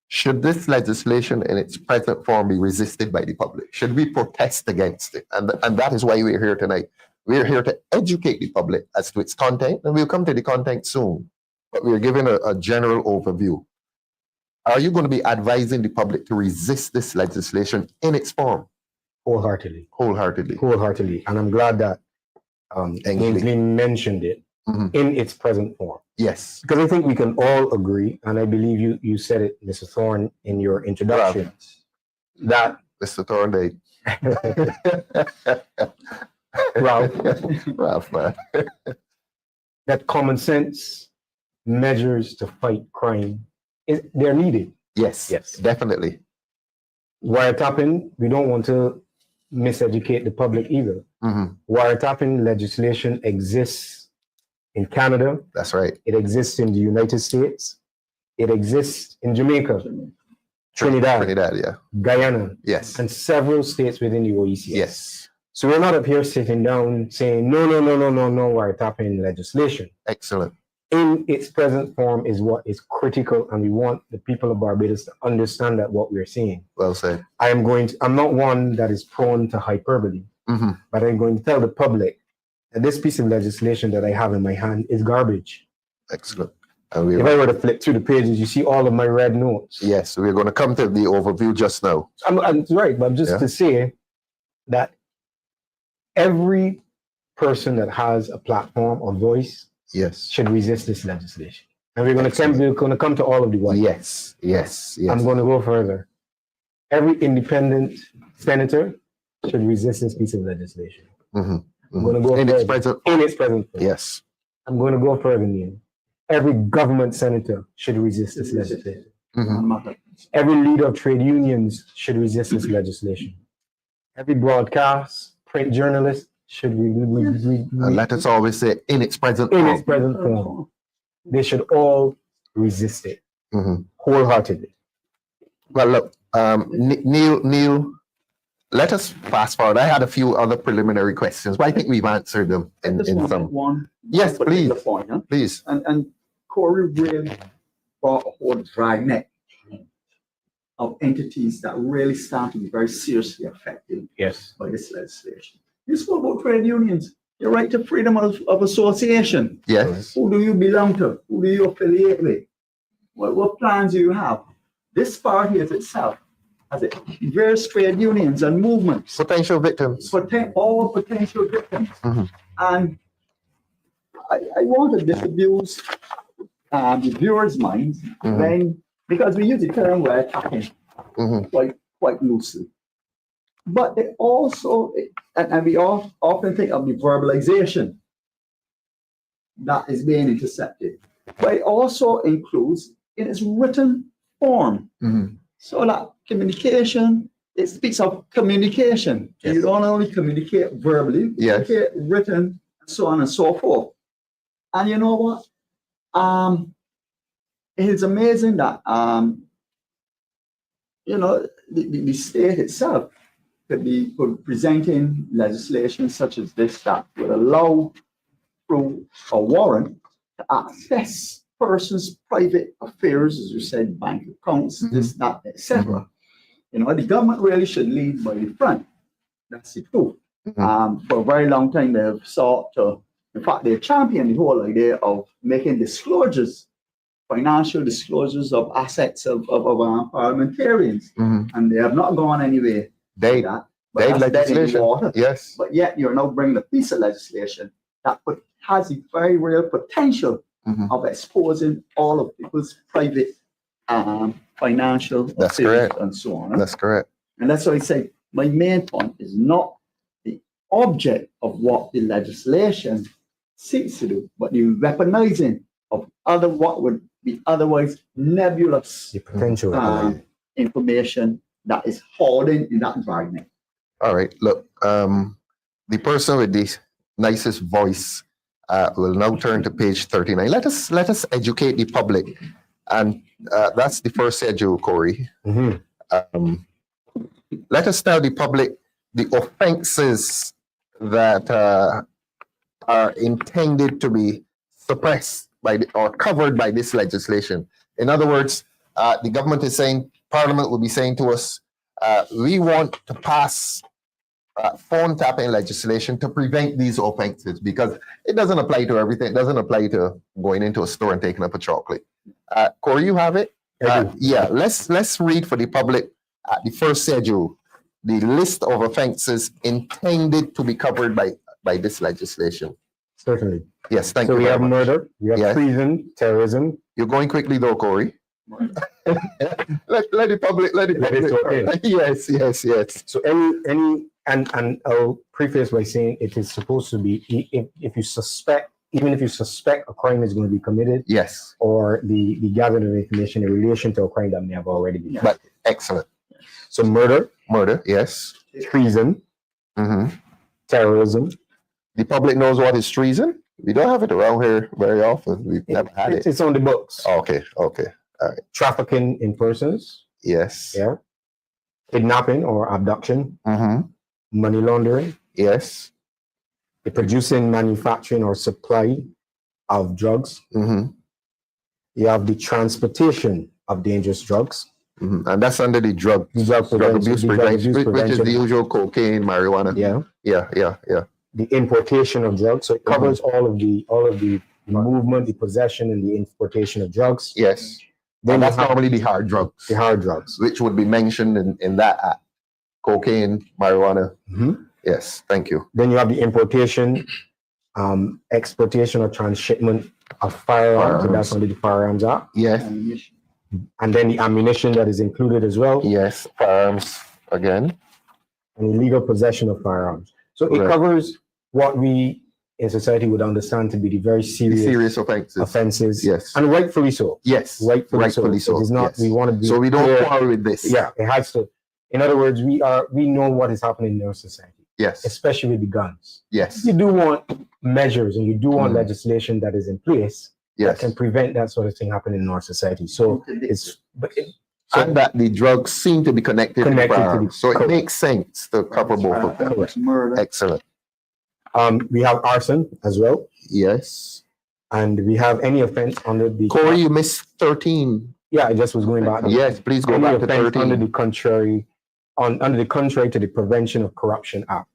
Should this legislation in its present form be resisted by the public? Should we protest against it? And that is why we're here tonight. We're here to educate the public as to its content, and we'll come to the content soon. But we're giving a general overview. Are you going to be advising the public to resist this legislation in its form? Wholeheartedly. Wholeheartedly. And I'm glad that Ensley mentioned it in its present form. Yes. Because I think we can all agree, and I believe you said it, Mr. Thorne, in your introduction, that Mr. Thorne, Ralph, man. that common sense measures to fight crime, they're needed. Yes, definitely. Wiretapping, we don't want to miseducate the public either. Wiretapping legislation exists in Canada. That's right. It exists in the United States. It exists in Jamaica, Trinidad, Guyana, yes, and several states within the OECD. yes. So we're not up here sitting down saying, no wiretapping legislation. Excellent. In its present form is what is critical, and we want the people of Barbados to understand that what we're seeing. Well said. I'm not one that is prone to hyperbole, but I'm going to tell the public that this piece of legislation that I have in my hand is garbage. Excellent. If I were to flip through the pages, you see all of my red notes. Yes, we're going to come to the overview just now. I'm right, but just to say that every person that has a platform or voice should resist this legislation. And we're going to come to all of the ones. Yes. I'm going to go further. Every independent senator should resist this piece of legislation. I'm going to go in further. its present form. Yes. I'm going to go further, Neil. Every government senator should resist this legislation. Every leader of trade unions should resist this legislation. Every broadcast, print journalist should and let us always say in its present form. In its present form. They should all resist it wholeheartedly. Well, look, Neil, let us fast forward. I had a few other preliminary questions, but I think we've answered them in some. One Yes, please. point, huh? Please. And Corey really brought a whole dragnet of entities that really start to be very seriously affected by this legislation. You spoke about trade unions, your right to freedom of association. Yes. Who do you belong to? Who do you affiliate with? What plans do you have? This party as itself has various trade unions and movements. Potential victims. All potential victims. And I want to disabuse the viewers' minds then, because we use the term wiretapping quite loosely. But they also, and we often think of the verbalization that is being intercepted, but it also includes in its written form. So that communication, it speaks of communication. You don't only communicate verbally, you communicate written, and so on and so forth. And you know what? It's amazing that the state itself could be presenting legislation such as this that would allow through a warrant to access persons' private affairs, as you said, bank accounts, this, that, etc. You know, the government really should lead by the front. That's the truth. For a very long time, they have sought to, in fact, they championed the whole idea of making disclosures, financial disclosures of assets of parliamentarians, and they have not gone anywhere. They that. they But that's dead in the legislation. water. Yes. But yet you're now bringing a piece of legislation that has a very real potential of exposing all of people's private financial That's affairs correct. and so on. That's correct. And that's why I say my main point is not the object of what the legislation seeks to do, but the weaponizing of what would be otherwise nebulous The potential. information that is holding in that dragnet. All right. Look, the person with the nicest voice will now turn to page 39. Let us educate the public, and that's the first schedule, Corey. Let us tell the public the offenses that are intended to be suppressed by or covered by this legislation. In other words, the government is saying, Parliament will be saying to us, we want to pass phone tapping legislation to prevent these offenses, because it doesn't apply to everything. It doesn't apply to going into a store and taking up a chocolate. Corey, you have it? Yeah, let's read for the public the first schedule, the list of offenses intended to be covered by this legislation. Certainly. Yes, thank So you. we very have much. murder, we have Yes. treason, terrorism. You're going quickly though, Corey. let the public let it Let it soak in. yes. So any and I'll preface by saying it is supposed to be if you suspect, even if you suspect a crime is going to be committed, Yes. or the gathering of information in relation to a crime that may have already been. But excellent. So murder, Yes. treason, terrorism. The public knows what is treason. We don't have it around here very often. We've never had it. It's on the books. Okay. Trafficking in persons, Yes. yeah. Kidnapping or abduction, money laundering, Yes. the producing, manufacturing, or supply of drugs. You have the transportation of dangerous drugs. And that's under the drug Drug abuse prevention, which is prevention. the usual cocaine, marijuana. Yeah. Yeah. The importation of drugs. So it covers all of the movement, the possession, and the importation of drugs. Yes. Then And you that's have normally the hard drugs, the hard drugs. which would be mentioned in that act. Cocaine, marijuana. Yes, thank you. Then you have the importation, exportation, or transshipment of firearms. So that's under the Firearms Act. Yes, And then the ammunition that is included as well, yes, firearms again. and illegal possession of firearms. So it Right. covers what we in society would understand to be the very serious, Serious offenses. offenses. Yes. And rightfully so. Yes, Rightfully rightfully so. so. It is not, yes. we want to be So we don't clear. quarrel with this. Yeah, it has to. In other words, we know what is happening in our society, Yes. especially with the guns. Yes. You do want measures and you do want legislation that is in place that Yes. can prevent that sort of thing happening in our society. So it's, And that the drugs seem to be connected to the Connected to the- firearms. So it correct. makes sense to cover both of them. Correct. Murder. Excellent. we have arson as well, Yes. and we have any offense under the. Corey, you missed 13. Yeah, I just was going back. Yes, please go Any back to offense 13. under the contrary to the Prevention of Corruption Act.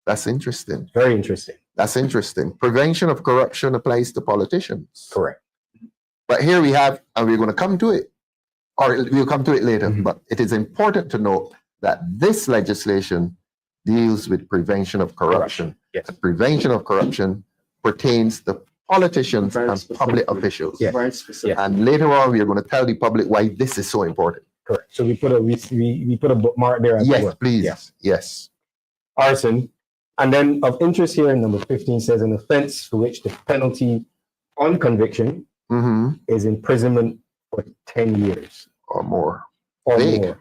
That's interesting. Very interesting. That's interesting. Prevention of corruption applies to politicians. Correct. But here we have, and we're going to come to it, or we'll come to it later, but it is important to note that this legislation deals with prevention of corruption. Yes. The prevention of corruption pertains to politicians Very and specific. public officials. Yes. Very specific. And later on, we are going to tell the public why this is so important. Correct. So we put a bookmark there as Yes, well. please. Yes. Yes. Arson. And then of interest here, number 15 says an offense for which the penalty on conviction is imprisonment for 10 years Or more. or Vague. more.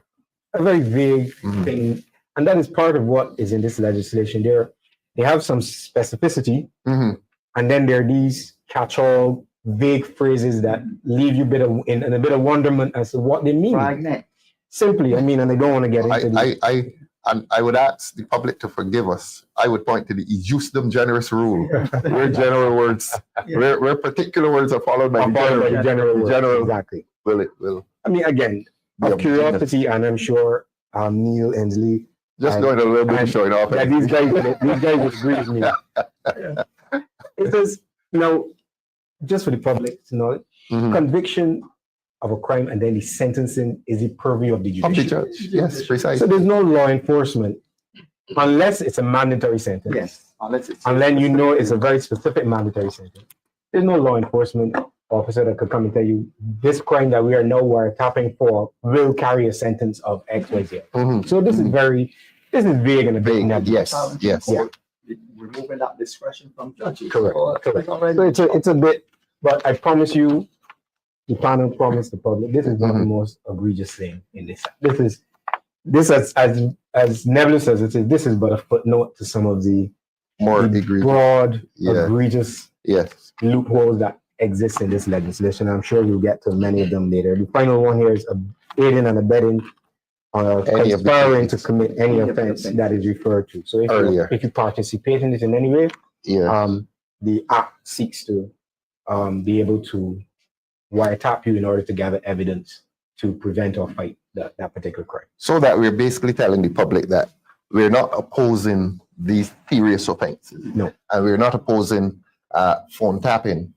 A very vague thing. And that is part of what is in this legislation. They have some specificity, and then there are these catch-all, vague phrases that leave you in a bit of wonderment as to what they mean. Dragnet. Simply, I mean, and I don't want to get into the. I would ask the public to forgive us. I would point to the justum generis rule, where general words, Yeah. where particular words are followed by the general. general word. general- Exactly. Will I mean, again, be of a- curiosity, and I'm sure Neil, Ensley, just and- doing a little bit of and- showing off. yeah, these guys would agree with me. It says, just for the public to know, Mhm. conviction of a crime and then the sentencing is the purview of the Of the judiciary. judge, yes, So precisely. there's no law enforcement unless it's a mandatory sentence. Yes, unless it's. Unless you know it's a very specific mandatory sentence. There's no law enforcement officer that could come and tell you this crime that we are now wiretapping for will carry a sentence of X, Y, Z. Mhm. So this is vague and a bit Vague, nebulous. yes. Yeah. Removing that discretion from judges. Correct, So, correct. already- So it's a bit, but I promise you, the panel promised the public, this is one of the most egregious thing in this. This as nebulous as it is, this is but a footnote to some of the More the egregious. broad, Yeah. egregious Yes. loopholes that exist in this legislation. I'm sure we'll get to many of them later. The final one here is aiding and abetting Any of the conspiring to offenses. commit any Any of the offense offenses. that is referred to. So Earlier. if you participate in it in any way, Yeah. the act seeks to be able to wiretap you in order to gather evidence to prevent or fight that particular crime. So that we're basically telling the public that we're not opposing these serious offenses. No. And we're not opposing phone tapping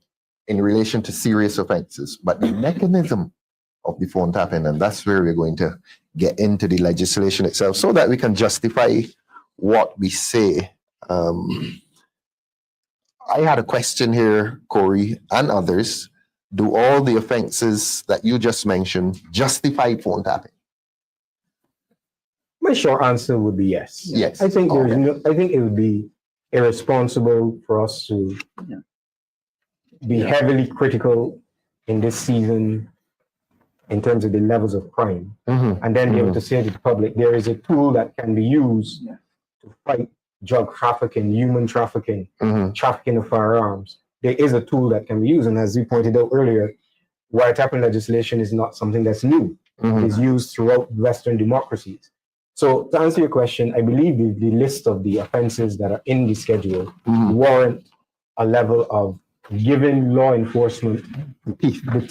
in relation to serious offenses, but the mechanism of the phone tapping, and that's where we're going to get into the legislation itself so that we can justify what we say. I had a question here, Corey, and others. Do all the offenses that you just mentioned justify phone tapping? My short answer would be yes. Yes. I think Okay. I think it would be irresponsible for us to Yeah. be heavily critical in this season in terms of the levels of crime, Mhm. and then be able to say to the public, there is a tool that can be used Yeah. to fight drug trafficking, human trafficking, Mhm. trafficking of firearms. There is a tool that can be used, and as we pointed out earlier, wiretapping legislation is not something that's new. It Mhm. is used throughout Western democracies. So to answer your question, I believe the list of the offenses that are in the schedule Mhm. warrant a level of giving law enforcement the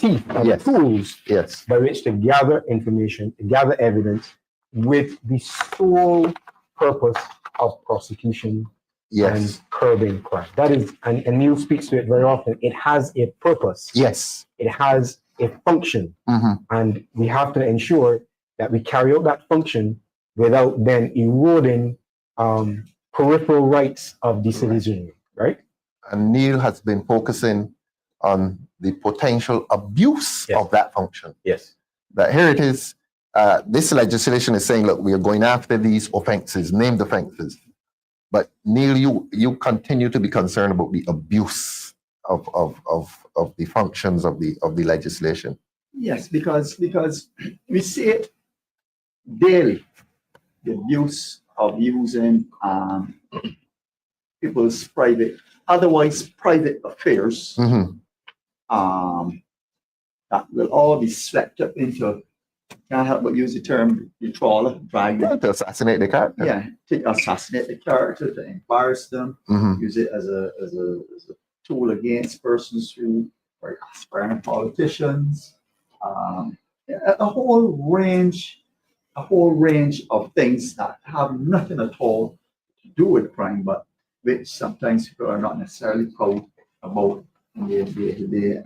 teeth and Yes. the tools Yes. by which to gather information, to gather evidence with the sole purpose of prosecution Yes. and curbing crime. That is, and Neil speaks to it very often, it has a purpose. Yes. It has a function, Mhm. and we have to ensure that we carry out that function without then eroding peripheral rights of the citizenry, right? And Neil has been focusing on the potential abuse Yes. of that function. Yes. That here it is, this legislation is saying, look, we are going after these offenses, named offenses. But Neil, you continue to be concerned about the abuse of the functions of the legislation. Yes, because we see it daily, the abuse of using people's otherwise private affairs Mhm. that will all be swept up into, can't help but use the term, the trawler, drag Yeah, it. to assassinate the character. Yeah, to assassinate the character, to embarrass them, Mhm. use it as a tool against persons who are aspiring politicians. A whole range of things that have nothing at all to do with crime, but which sometimes people are not necessarily proud about in their day-to-day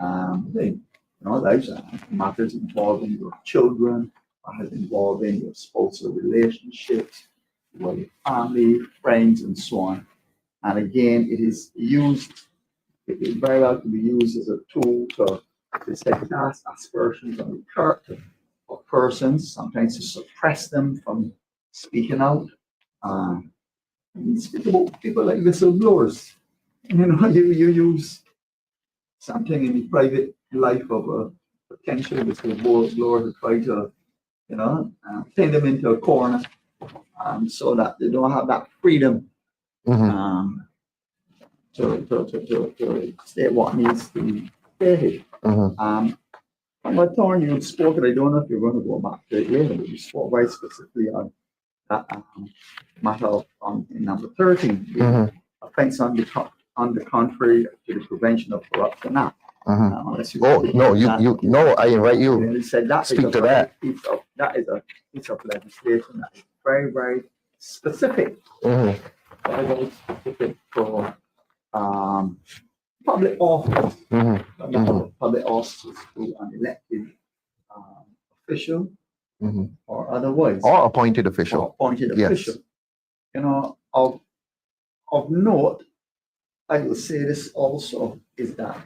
thing. Lives, matters involving your children, matters involving your spousal relationships, your family, friends, and so on. And again, it is very well to be used as a tool to second-class aspersions on the character of persons, sometimes to suppress them from speaking out. You speak about people like whistleblowers. You use something in the private life of a potential whistleblower to try to, pin them into a corner, so that they don't have that freedom Mhm. to state what needs to be stated. Mhm. But Thorne, you spoke, and I don't know if you're going to go back to it later, but you spoke very specifically on that matter of in number 13, the Mhm. offense on the contrary to the Prevention of Corruption Act. Mhm. Unless you Oh, no, no, I invite you. You said that Speak is to that. that is a piece of legislation that is very, very specific. Mhm. Very, very specific for public office. Mhm. Public officers who are elected official Mhm. or otherwise. Or appointed Or official. appointed Yes. official. You know, of note, I will say this also is that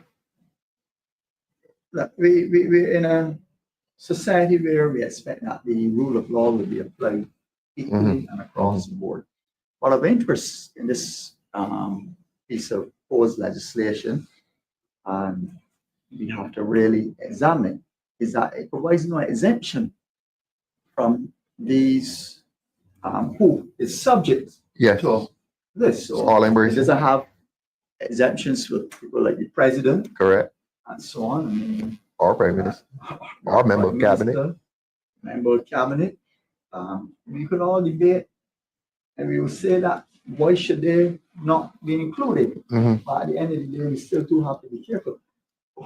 we're in a society where we expect that the rule of law will be applied equally and across the board. What of interest in this piece of proposed legislation, and we have to really examine, is that it provides no exemption from these who is subject Yes. to this. It's all It embracing. doesn't have exemptions for people like the president Correct. and so on. I mean, Or prime minister. Or member of Prime cabinet. Minister, member of cabinet. We could all debate, and we will say that why should they not be included? Mhm. But at the end of the day, we still do have to be careful.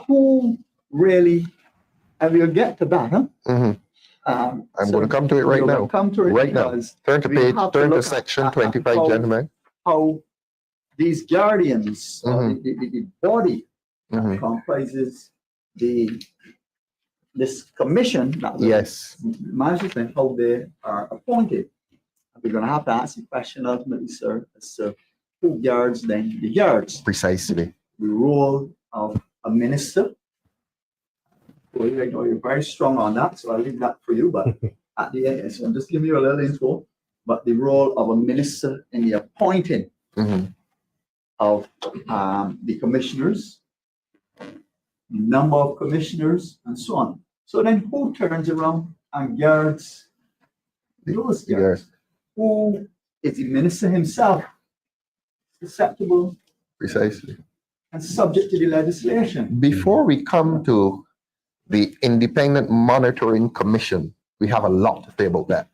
Who really, and we'll get to that, huh? Mhm. I'm So going to come to it right we're gonna now. Come to it Right now. because Turn to we page, have to turn to look section at 25, how- gentlemen. how these guardians, or the body that Mhm. comprises this commission that will Yes. manage and how they are appointed. We're gonna have to ask the question ultimately, sir, as to who guards then the guards. Precisely. The role of a minister. Well, I know you're very strong on that, so I'll leave that for you, but at the end, so I'm just giving you a little info. But the role of a minister in the appointing Mhm. of the commissioners, number of commissioners, and so on. So then who turns around and guards those The guards? Who is the minister himself susceptible Precisely. and subject to the legislation? Before we come to the Independent Monitoring Commission, we have a lot to say about that.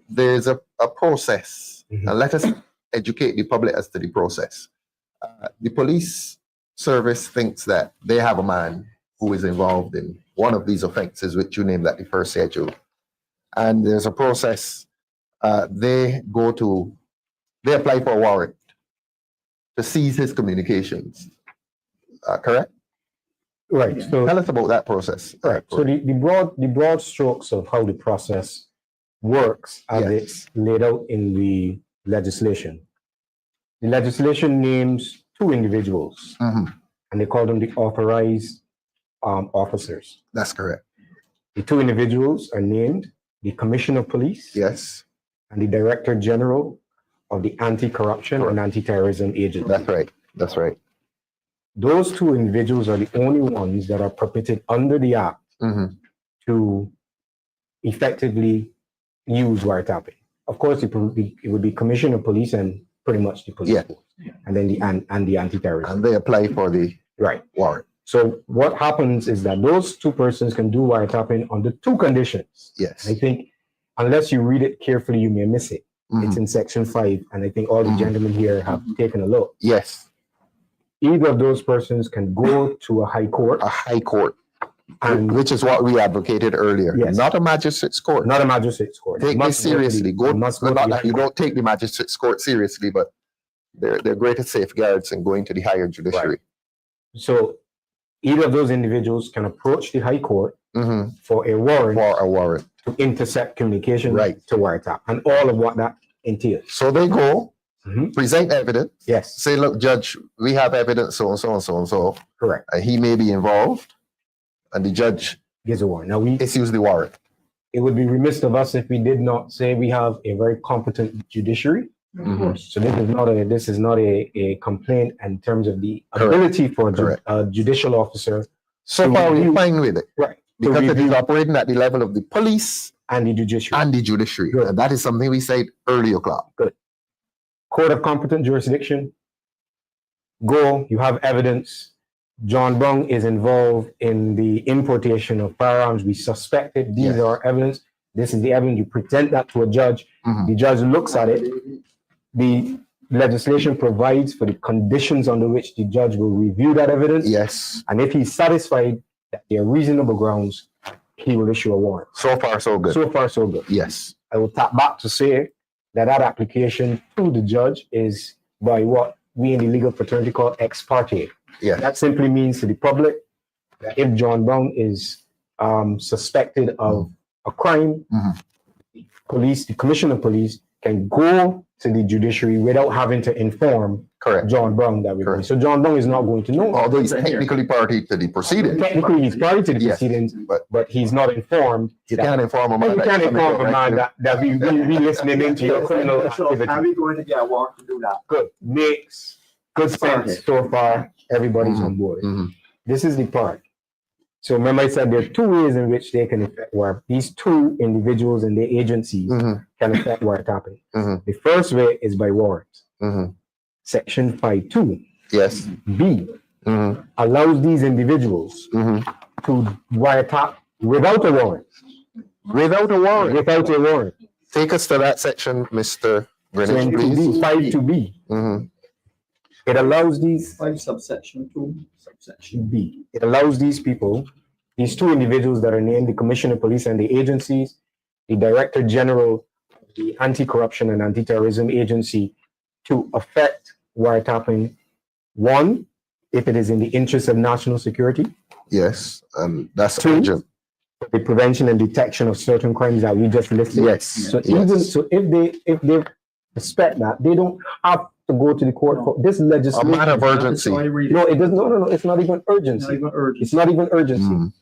There's a process, and let us educate the public as to the process. The police service thinks that they have a man who is involved in one of these offenses, which you named at the first schedule. And there's a process. They apply for a warrant to seize his communications. Correct? Right. Yeah. So Tell us about that process. right. So the broad strokes of how the process works as Yes. it's laid out in the legislation. The legislation names two individuals, Mhm. and they call them the authorized officers. That's correct. The two individuals are named the Commissioner of Police Yes, and the Director General of the Anti-Corruption and Anti-Terrorism Agency. that's right. That's right. Those two individuals are the only ones that are permitted under the Act Mhm. to effectively use wiretapping. Of course, it would be Commissioner of Police and pretty much the police Yeah. force, and then the anti-terrorism. And they apply for the Right. warrant. So what happens is that those two persons can do wiretapping under two conditions. Yes. I think unless you read it carefully, you may miss it. It's Mhm. in section 5, and I think all the Mhm. gentlemen here have taken a look. Yes, Either of those persons can go to a high court, a high court, and which is what we advocated earlier. Yes. Not a magistrate's court. not a magistrate's court. Take this Must go to the- seriously. Go, must go well, to not the that you high court. don't take the magistrate's court seriously, but they're greater safeguards in going to the higher judiciary. So either of those individuals can approach the high court Mhm. for a warrant For a warrant. to intercept communication Right. to wiretap, and all of what that entails. So they go, Mhm. present evidence, Yes, say, look, judge, we have evidence, so and so and so and so, correct. and he may be involved, and the judge Gives a warrant. Now issues the warrant. it would be remiss of us if we did not say we have a very competent judiciary. Of course. So this is not a complaint in terms of the Correct. ability for Correct. a judicial officer So To far, we're review- fine with it, right to because it is review operating at the level of the police and the judiciary. and the judiciary. Good. And that is something we said earlier, Clark. Court of competent jurisdiction go, you have evidence. John Brown is involved in the importation of firearms. We suspect it. These Yes. are evidence. This is the evidence. You present that to a judge. Mhm. The judge looks at it. The legislation provides for the conditions under which the judge will review that evidence. Yes. And if he's satisfied that there are reasonable grounds, he will issue a warrant. So far, so good. So far, so good. Yes. I will tap back to say that that application to the judge is by what we in the legal fraternity call ex parte. Yes. That simply means to the public that if John Brown is suspected of a crime, Mhm. police, the commissioner of police can go to the judiciary without having to inform Correct. John Brown that we're going. Correct. So John Brown is not going to know. Although he's technically party to the proceeding, Technically, he's party to the Yes, proceedings, but but he's not informed. you can't inform him. You can't inform a man that we listening into your criminal So activity. are we going to get a warrant to do that? Good. Makes good sense so far. Everybody's on board. Mhm. This is the part. So remember I said there are two ways in which they can affect warrant. These two individuals and their agencies Mhm. can affect wiretapping. Mhm. The first way is by warrant. Mhm. Section 5(2)(b) Yes. Mhm. allows these individuals Mhm. to wiretap without a warrant. Without a warrant. Without a warrant. Take us to that section, Mr. Greenridge, 5(2)(b), please. 5(2)(b). Mhm. It allows these 5 subsection 2 subsection. B. It allows these people, these two individuals that are named the Commissioner of Police and the agencies, the Director General of the Anti-Corruption and Anti-Terrorism Agency, to affect wiretapping. One, if it is in the interest of national security. Yes, that's Two. urgent. The prevention and detection of certain crimes that we just listed. Yes. So yes. even so, if they respect that, they don't have to go to the court for this A legislation. matter of urgency. No, it does. No. It's not even urgency. Not even urgent. It's not even urgency. Mhm.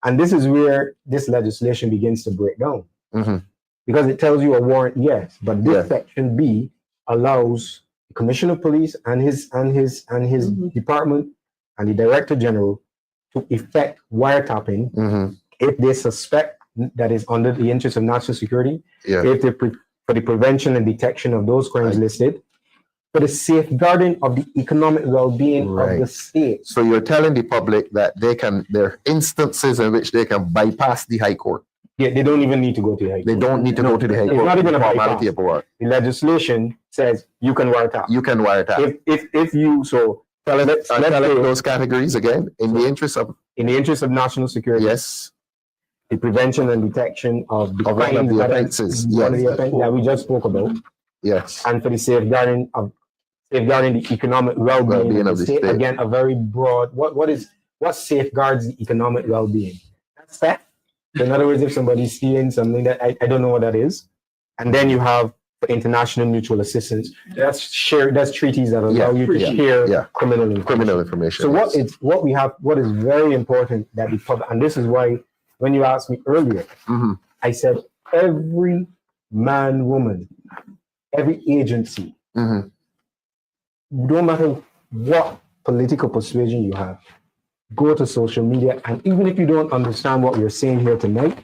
And this is where this legislation begins to break down. Mhm. Because it tells you a warrant, yes, but this Yes. section B allows the Commissioner of Police and his department and the Director General to effect wiretapping Mhm. if they suspect that is under the interest of national security, Yeah. if they for the prevention and detection of those crimes Right. listed, for the safeguarding of the economic well-being of the Right. state. So you're telling the public that there are instances in which they can bypass the High Court. Yeah, they don't even need to go to the High They Court. don't need to go to the High It's Court. not even a formality bypass. of warrant. The legislation says you can wiretap. You can wiretap. If you so let's Tell say those categories again in the interest of in the interest of national security, yes. the prevention and detection of the Of one of crimes the that offenses, one of the yes. offenses that we just spoke about, Yes. and for the safeguarding the economic well-being of the state. Again, a very broad. What safeguards the economic well-being? That's theft. So in other words, if somebody's stealing something that I don't know what that is, and then you have for international mutual assistance. That's treaties that allow you to share criminal information. So what is very important that the public, and this is why when you asked me earlier, I said every man, woman, every agency, no matter what political persuasion you have, go to social media, and even if you don't understand what we're saying here tonight,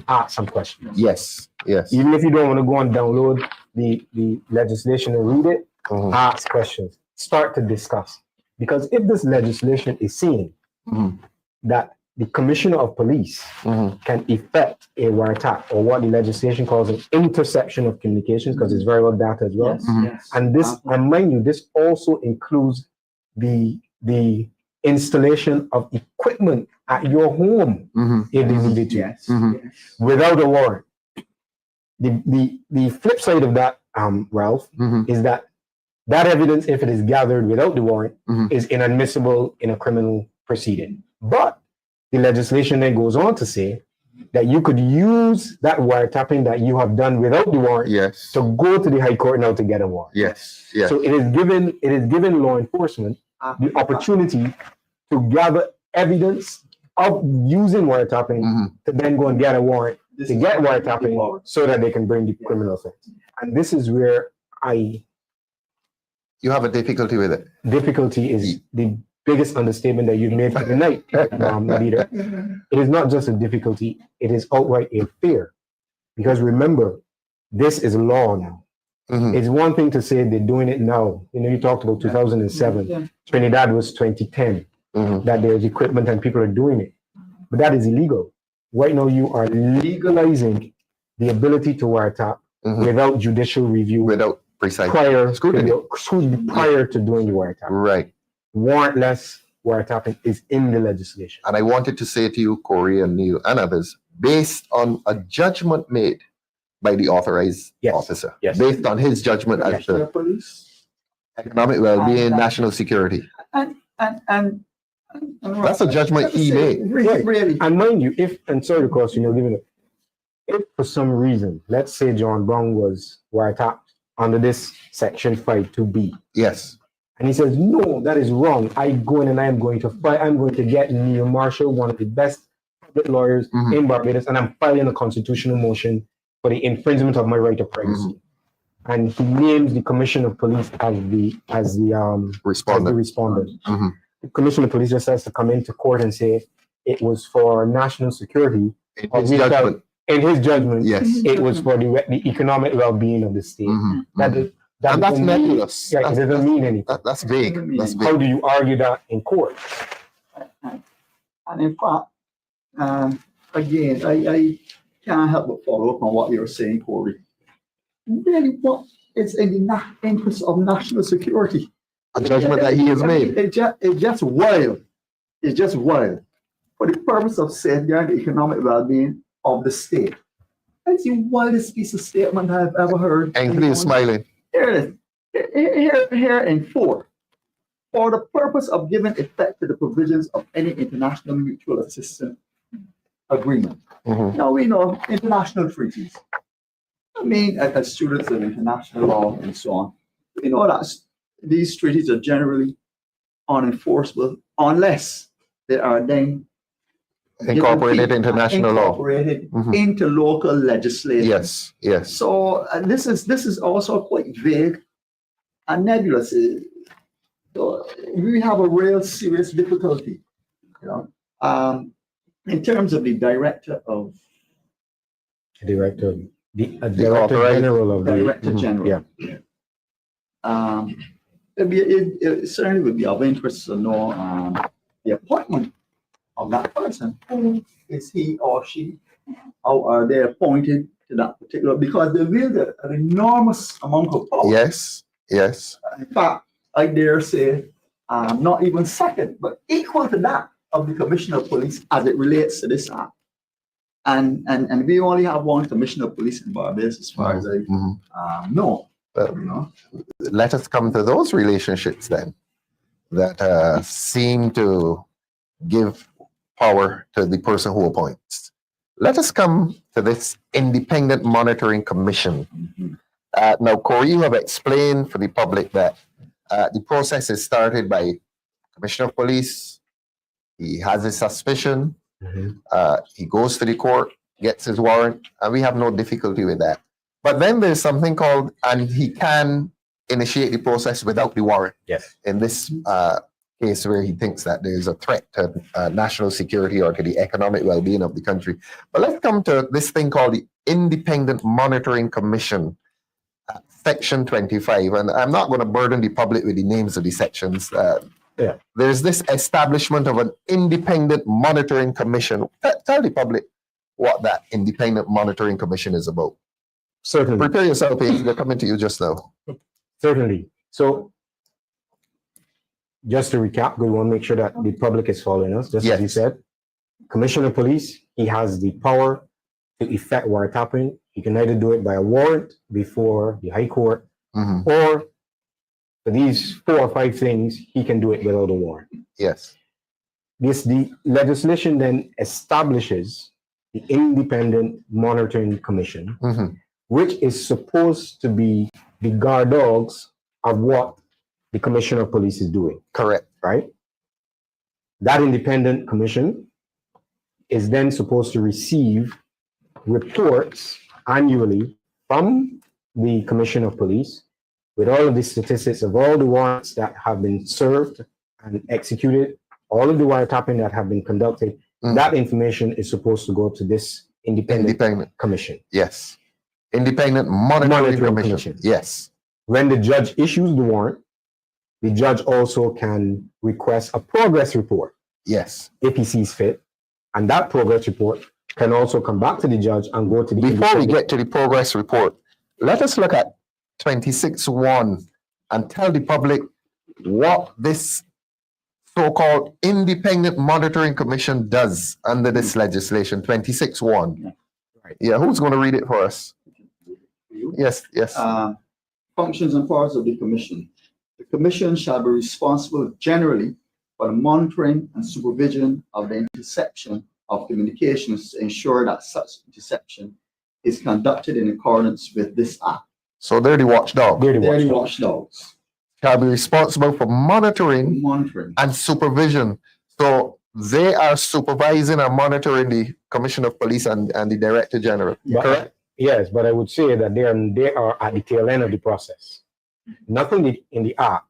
ask some questions. Yes. Even if you don't want to go and download the legislation and read it, ask questions. Start to discuss. Because if this legislation is saying that the Commissioner of Police can effect a wiretap, or what the legislation calls an interception of communications, because it's variable data as well. Yes. And this, and mind you, this also includes the installation of equipment at your home if they needed to, Yes. without a warrant. The flip side of that, Ralph, is that evidence, if it is gathered without the warrant, is inadmissible in a criminal proceeding. But the legislation then goes on to say that you could use that wiretapping that you have done without the warrant to go to the High Court now to get a warrant. So it is given law enforcement the opportunity to gather evidence of using wiretapping to then go and get a warrant to get wiretapping so that they can bring the criminal offense. And this is where you have a difficulty with it. Difficulty is the biggest understatement that you've made for the night, leader. It is not just a difficulty, it is outright a fear. Because remember, this is law now. Mhm. It's one thing to say they're doing it now. You know, you talked about 2007. Yeah. Trinidad was 2010. Mhm. That there's equipment and people are doing it. But that is illegal. Right now, you are legalizing the ability to wiretap Mhm. without judicial review Without precise prior scrutiny. prior to doing the wiretap. Right. Warrantless wiretapping is in the legislation. And I wanted to say to you, Corey and Neil and others, based on a judgment made by the authorized Yes. officer, Yes. based on his judgment as Commissioner to of Police. economic well-being, And- national security. And That's a judgment he made. Really. And mind you, and sorry to cross you, given it, if for some reason, let's say John Brown was wiretapped under this section 52B, Yes. and he says, no, that is wrong. I go in and I'm going to fight. I'm going to get Neil Marshall, one of the best public lawyers Mhm. in Barbados, and I'm filing a constitutional motion for the infringement of my right of privacy. And he names the Commissioner of Police as the Respondent. respondent. Mhm. The Commissioner of Police just has to come into court and say it was for national security. In Or his we judgment. In his judgment, Yes. it was for the economic well-being of the state. Mhm. That, Mhm. is- that And that's doesn't mean- nebulous. Yeah, it That's- doesn't mean anything. That's vague. That's How vague. do you argue that in court? And in fact, again, I can't help but follow up on what you're saying, Corey. Really, what is in the interest of national security? A judgment that he has made. It's just wild. It's just wild. For the purpose of safeguarding the economic well-being of the state. That's the wildest piece of statement I've ever heard. Anthony is smiling. Here it is. Here in 4. For the purpose of giving effect to the provisions of any international mutual assistance agreement. Mhm. Now we know international treaties. I mean, as students of international law and so on, we know that these treaties are generally unenforceable unless they are then Incorporated international law. incorporated Mhm. into local legislation. Yes. Yes. So this is also quite vague and nebulous. So we have a real serious difficulty, you know, in terms of the director of Director, the Director authorized- General of the. Director Mhm, General. Yeah. It certainly would be of interest to know the appointment of that person. Who is he or she? How are they appointed to that particular? Because they wield an enormous amount of power. Yes. Yes. In fact, I dare say, not even second, but equal to that of the Commissioner of Police as it relates to this act. And we only have one Commissioner of Police in Barbados, as far as I Mhm. know. Well, You know, let us come to those relationships then that seem to give power to the person who appoints. Let us come to this independent monitoring commission. Now, Corey, you have explained for the public that the process is started by Commissioner of Police. He has his suspicion. Mhm. He goes to the court, gets his warrant, and we have no difficulty with that. But then there's something called, and he can initiate the process without the warrant. Yes. In this case where he thinks that there's a threat to national security or to the economic well-being of the country. But let's come to this thing called the Independent Monitoring Commission, Section 25. And I'm not going to burden the public with the names of the sections. Yeah. There's this establishment of an Independent Monitoring Commission. Tell the public what that Independent Monitoring Commission is about. Certainly. Prepare yourself, Paige. They're coming to you just now. Certainly. So, just to recap, we want to make sure that the public is following us. Just as you Yes. said, Commissioner of Police, he has the power to effect wiretapping. He can either do it by a warrant before the High Court, Mhm. or for these 4 or 5 things, he can do it without a warrant. Yes. The legislation then establishes the Independent Monitoring Commission, Mhm. which is supposed to be the guard dogs of what the Commissioner of Police is doing, Correct. right? That independent commission is then supposed to receive reports annually from the Commissioner of Police with all of the statistics of all the warrants that have been served and executed, all of the wiretapping that have been conducted. Mhm. That information is supposed to go to this independent Independent. commission. Yes. Independent Monitoring Monitoring Commission. Commission. Yes. When the judge issues the warrant, the judge also can request a progress report Yes. if he sees fit. And that progress report can also come back to the judge and go to the Before we get to the progress report, let us look at 26.1 and tell the public what this so-called Independent Monitoring Commission does under this legislation, 26.1. Right. Yeah, who's going to read it for us? Yes, yes. Functions and powers of the commission. The commission shall be responsible generally for the monitoring and supervision of the interception of communications to ensure that such interception is conducted in accordance with this act. So they're the watchdog. They're the They're the watchdog. watchdogs. Shall be responsible for monitoring Monitoring. and supervision. So they are supervising and monitoring the Commissioner of Police and the Director General. But- Correct? Yes, but I would say that they are at the tail end of the process. Nothing in the act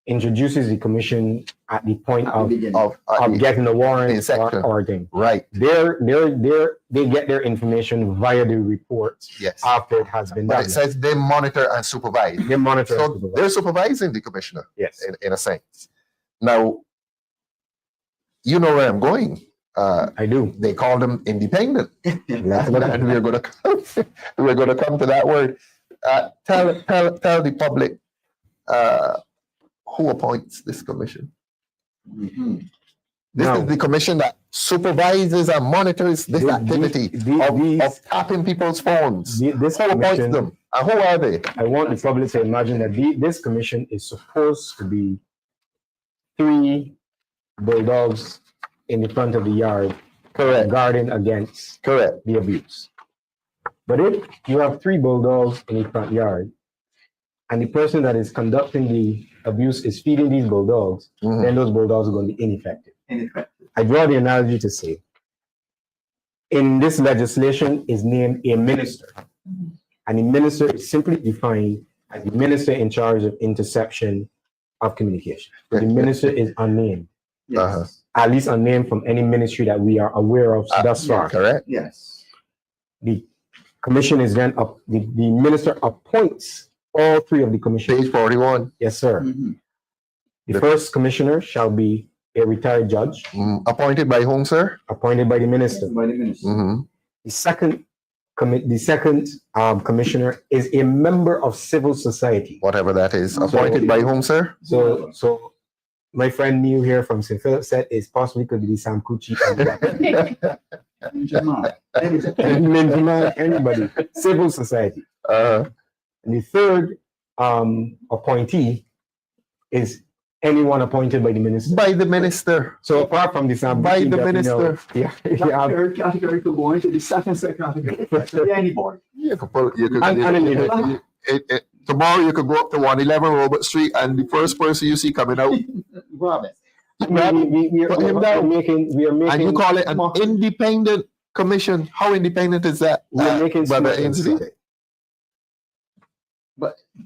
introduces the commission at the point At the of beginning. Of getting a warrant Inception. or thing. right. They get their information via the reports Yes. after it has been But done. it says they monitor and supervise. They monitor. and So supervise. they're supervising the commissioner Yes. in a sense. Now, you know where I'm going. I do. They call them independent. That's And what I- we're going to come to that word. Tell the public who appoints this commission. Mhm. This Now- is the commission that supervises and monitors this activity of tapping people's phones. This Who appoints commission, them? And who are they? I want the public to imagine that this commission is supposed to be 3 bulldogs in the front of the yard, Correct. guarding against Correct. the abuse. But if you have 3 bulldogs in the front yard, and the person that is conducting the abuse is feeding these bulldogs, Mhm. then those bulldogs are going to be ineffective. Ineffective. I draw the analogy to say, in this legislation is named a minister, and the minister is simply defined as the minister in charge of interception of communication. So the minister is unnamed, Yes. Uh-huh. at least unnamed from any ministry that we are aware of thus far. Correct. Yes. The commission is then up, the minister appoints all 3 of the commissioners. Page 41. Yes, sir. Mhm. The first commissioner shall be a retired judge Appointed by whom, sir? appointed by the minister. By the minister. Mhm. The second commissioner is a member of civil society. Whatever that is. Appointed by whom, sir? So my friend Neil here from St. Philip said it's possibly could be Sam Kuchi Jamal. anybody, civil society. And the third appointee is anyone appointed by the minister. By the minister. So apart from the Sam By Kuchi the that we know, minister. yeah, That yeah, third category could go into the second category. Anybody. You could pull, you could, And- you and could- tomorrow you could go up to 111 Robert Street and the first person you see coming out, Robert. we are Put him down. making and you call it an independent commission. How independent is that? We're making Brother smart Ensley? mistake.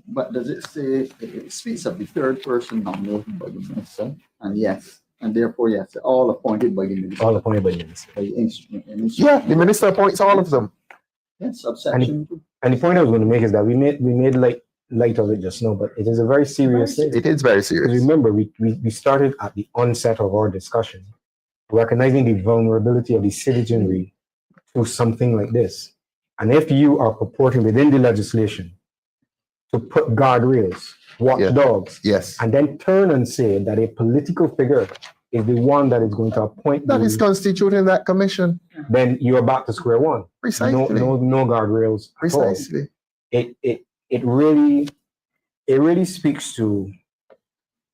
But does it say, it speaks of the third person nominated by the minister? And yes, and therefore, yes, all appointed by the minister. All appointed by the minister. By the instrument. Yeah, the minister appoints all of them. Yes, subsection. And the point I was going to make is that we made light of it just now, but it is a very serious thing. It is very Because serious. remember, we started at the onset of our discussion, recognizing the vulnerability of the citizenry to something like this. And if you are purporting within the legislation to put guardrails, watchdogs, Yes. and then turn and say that a political figure is the one that is going to appoint That you, is constituting that commission. then you're back to square one. Precisely. No guardrails at all. Precisely. It really speaks to,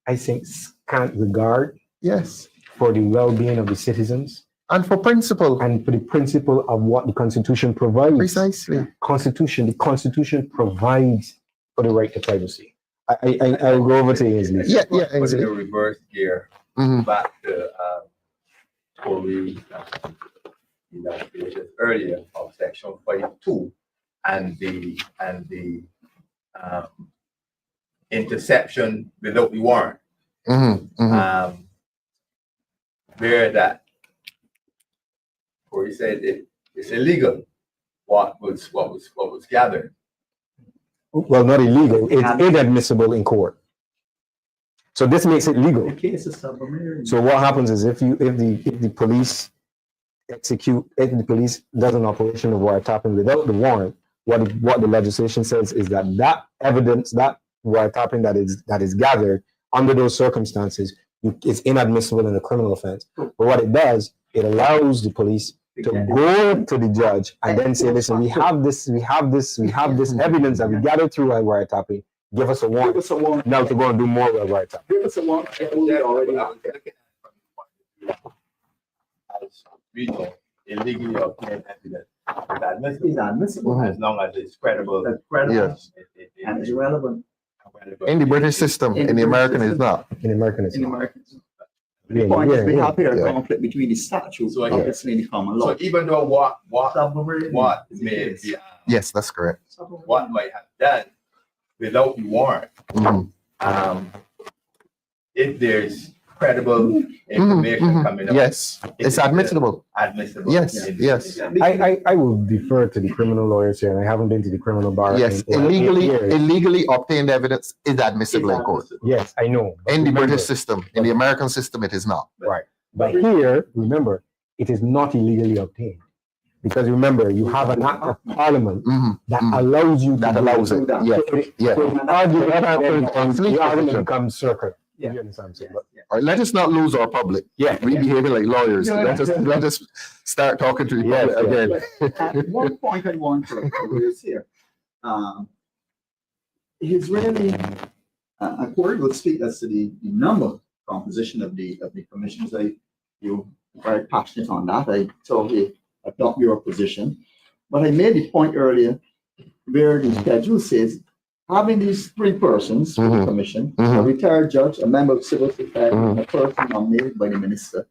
I think, scant regard Yes. for the well-being of the citizens And for principle. and for the principle of what the Constitution provides. Precisely. The Constitution provides for the right to privacy. I'll go over to Ensley. Yeah, yeah, Put in Ensley. a reverse gear Mhm. back to Tory, earlier of section 42 and the interception without the warrant. Mhm, mhm. Where that, or he said it's illegal what was gathered. Well, not illegal, it's inadmissible in court. So this makes it legal. The case is submarine. So what happens is if the police if the police does an operation of wiretapping without the warrant, what the legislation says is that evidence, that wiretapping that is gathered under those circumstances is inadmissible in a criminal offense. But what it does, it allows the police to go to the judge and then say, listen, we have this evidence that we gathered through our wiretapping. Give us a warrant. Give us a warrant. Now to go and do more with wiretapping. Give us a warrant. We already have it. As we know, illegally obtained evidence is admissible. It's admissible. As long as it's credible. That's credible. Yes. And it's relevant In the British system, in the American is not. In American, it's in not. American. Yeah, The point is we yeah, have here a yeah. conflict between the statute, So, obviously in the common law. So even though what Submarine may is- be, Yes, that's correct. what might have done without the warrant, Mhm. if there's credible information coming up. Yes, it's admissible. Admissible. Yes, yes. I will defer to the criminal lawyers here, and I haven't been to the criminal bar. Yes, in 8 years. illegally obtained evidence is admissible in court. Yes, I know. But In the remember- British system, in the American system, it is not. Right. But here, remember, it is not illegally obtained. Because remember, you have an act of parliament Mhm, that mhm. allows you to That do allows it. it. that. Yes, yes. So the argument, That happens on the sleep argument position. becomes circular. Yeah. You understand what I'm saying? But All right, let us not lose our public. yeah, We behaving like lawyers. Yeah. Let us start talking to the Yes, public again. At one point I want to raise here, he's really, Corey will speak as to the number composition of the commissions. You're very passionate on that. I totally adopt your position. But I made the point earlier where the schedule says having these three persons for the Mhm. commission, Mhm. a retired judge, a member of civil society, Mhm. and a person nominated by the minister.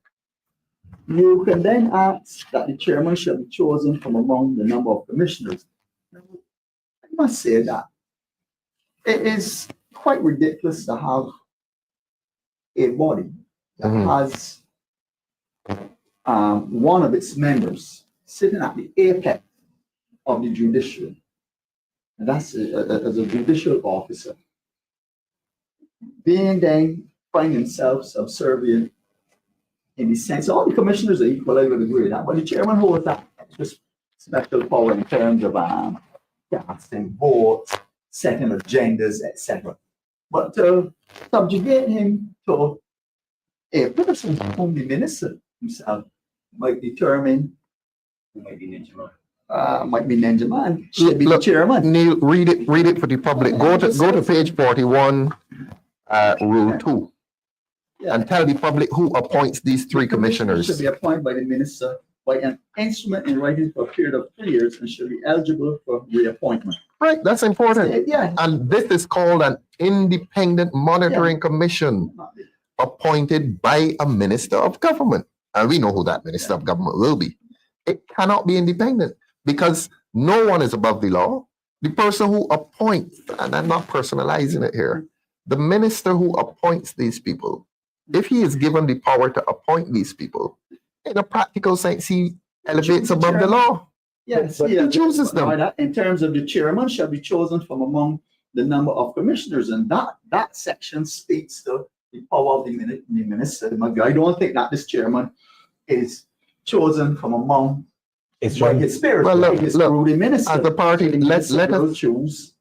You can then ask that the chairman shall be chosen from among the number of commissioners. Now, I must say that it is quite ridiculous to have a body that Mhm. has one of its members sitting at the apex of the judiciary. And that's as a judicial officer. Being then find himself subservient in the sense, all the commissioners are equal, I would agree with that, but the chairman holds that just special power in terms of casting votes, setting agendas, etc. But to subjugate him to a person whom the minister himself might determine Might be Ninja might be Nenjaman, should be the Look, chairman. Neil, read it for the public. Go to page 41, rule 2, and tell the public who appoints these three Should commissioners. be appointed by the minister by an instrument in writing for a period of 3 years and should be eligible for reappointment. Right, that's important. Yeah. And this is called an independent monitoring commission appointed by a minister of government. And we know who that minister of government will be. It cannot be independent because no one is above the law. The person who appoints, and I'm not personalizing it here, the minister who appoints these people, if he is given the power to appoint these people, in a practical sense, he elevates above the law. Yes, But yeah. he chooses them. Now, in terms of the chairman shall be chosen from among the number of commissioners, and that section speaks to the power of the minister. I don't think that this chairman is chosen from among it's by right. his spirit. Well, look, It's look, through the minister. As the party, The let minister will us choose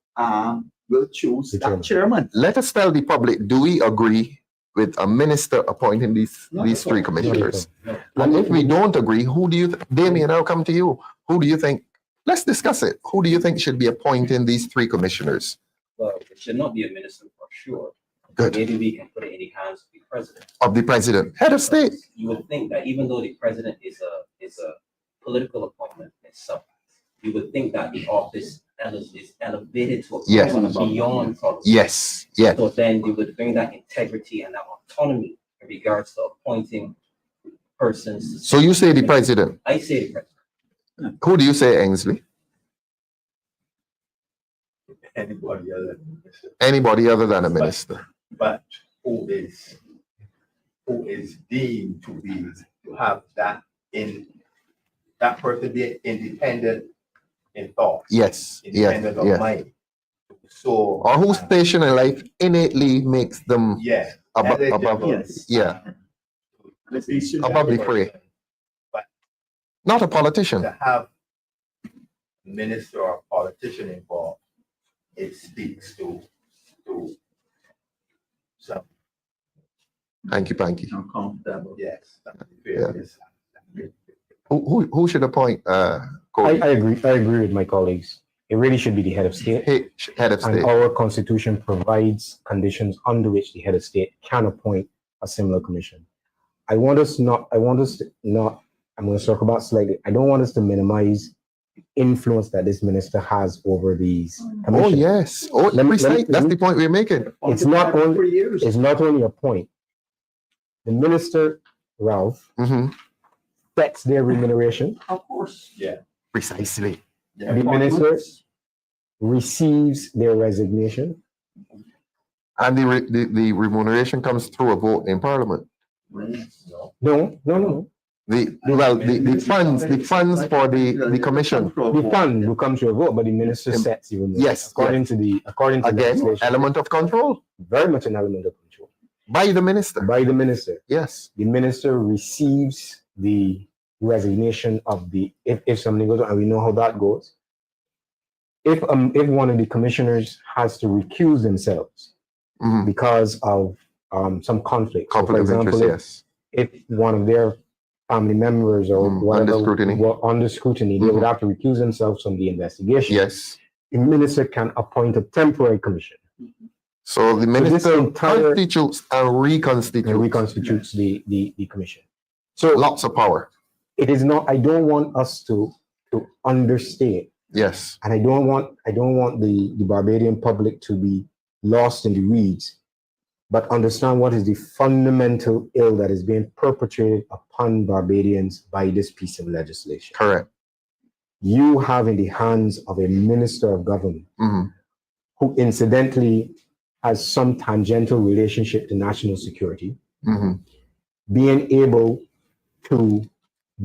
The that chairman. let us tell the public, do we agree with a minister appointing these three commissioners? And if we don't agree, who do you, Damien, I'll come to you. Who do you think, let's discuss it. Who do you think should be appointing these three commissioners? Well, it should not be a minister for sure. Good. Maybe we can put it in the hands of the president. Of the president, head of state. You would think that even though the president is a political appointment itself, you would think that the office is elevated to a Yes. person beyond policy. Yes, yes. So then you would bring that integrity and that autonomy in regards to appointing persons. So you say the president. I say the president. Who do you say, Ensley? Anybody other. Anybody other than a minister. But who is deemed to have that person be an independent in thought, Yes, yes, independent of yes. mind. So. Or whose station in life innately makes them Yeah. above, eligible, Yes. yeah, Legislation. above the fray. Not a politician. To have a minister or a politician involved, it speaks to some, Thank you, Panky. Uncomfortable. yes. Yeah. Who should appoint, Cody? I agree with my colleagues. It really should be the head of state. Head of And state. our constitution provides conditions under which the head of state can appoint a similar commission. I'm going to circle back slightly. I don't want us to minimize the influence that this minister has over these Oh, commissions. yes. Oh, that's the point we're making. It's not only- 3 years. It's not only a point. The minister, Ralph, Mm-hmm. sets their remuneration. Of course. Yeah. Precisely. Yeah. The minister receives their resignation. And the remuneration comes through a vote in Parliament. No. No. The funds for the commission. The fund will come to a vote, but the minister sets the remuneration. Yes, according to Again, legislation. element of control Very much an element of control by the minister. by the minister. Yes. The minister receives the resignation of the if something goes on, and we know how that goes. If one of the commissioners has to recuse themselves Mhm. because of some conflict, so Conflict of interest, yes. if one of their family members or whatever Under scrutiny. were under scrutiny, they would have to recuse themselves from the investigation. Yes. The minister can appoint a temporary commission So the this minister entire- constitutes and reconstitutes. and reconstitutes the commission. So Lots of power. it is not. I don't want us to understate, Yes. and I don't want the Barbadian public to be lost in the weeds, but understand what is the fundamental ill that is being perpetrated upon Barbadians by this piece of legislation. Correct. You have in the hands of a minister of government Mhm. who incidentally has some tangential relationship to national security, Mhm. being able to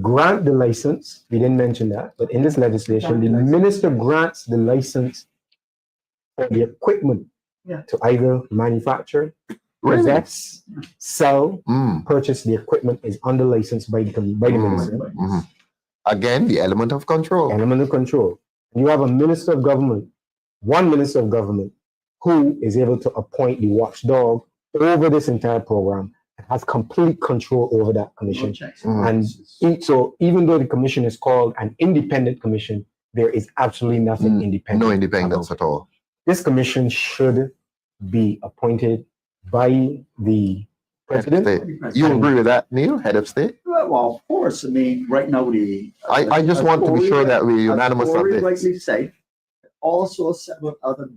grant the license. We didn't mention that, but in this legislation, the minister grants the license for the equipment Yeah. to either manufacture, Really? possess, sell, Mm. purchase the equipment is under license by the minister. Mhm. Again, the element of control. Element of control. You have a minister of government, one minister of government, who is able to appoint the watchdog over this entire program and has complete control over that commission. Mhm. And so even though the commission is called an independent commission, there is absolutely nothing independent. No independence about at all. it. This commission should be appointed by the president. State. You agree with that, Neil, head of state? Well, of course. I mean, right now I just want to be sure that we're unanimous on Corey this. rightly said, also several other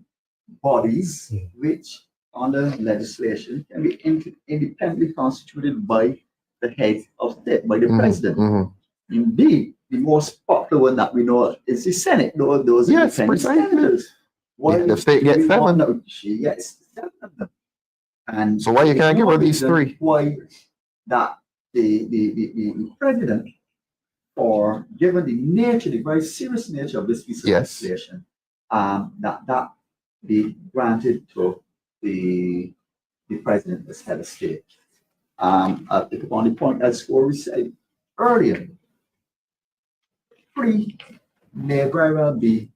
bodies which under legislation can be independently constituted by the head of state, by the Mhm, president. mhm. Indeed, the most popular one that we know is the Senate. Those Yes, independent precisely. senators. Why The state do gets we want 7. now- She gets 7 of them. And So why you can't give her these reason 3? Why that the president, or given the nature, the very serious nature of this piece of Yes. legislation, that be granted to the president as head of state. On the point as Corey said earlier, 3 may very well be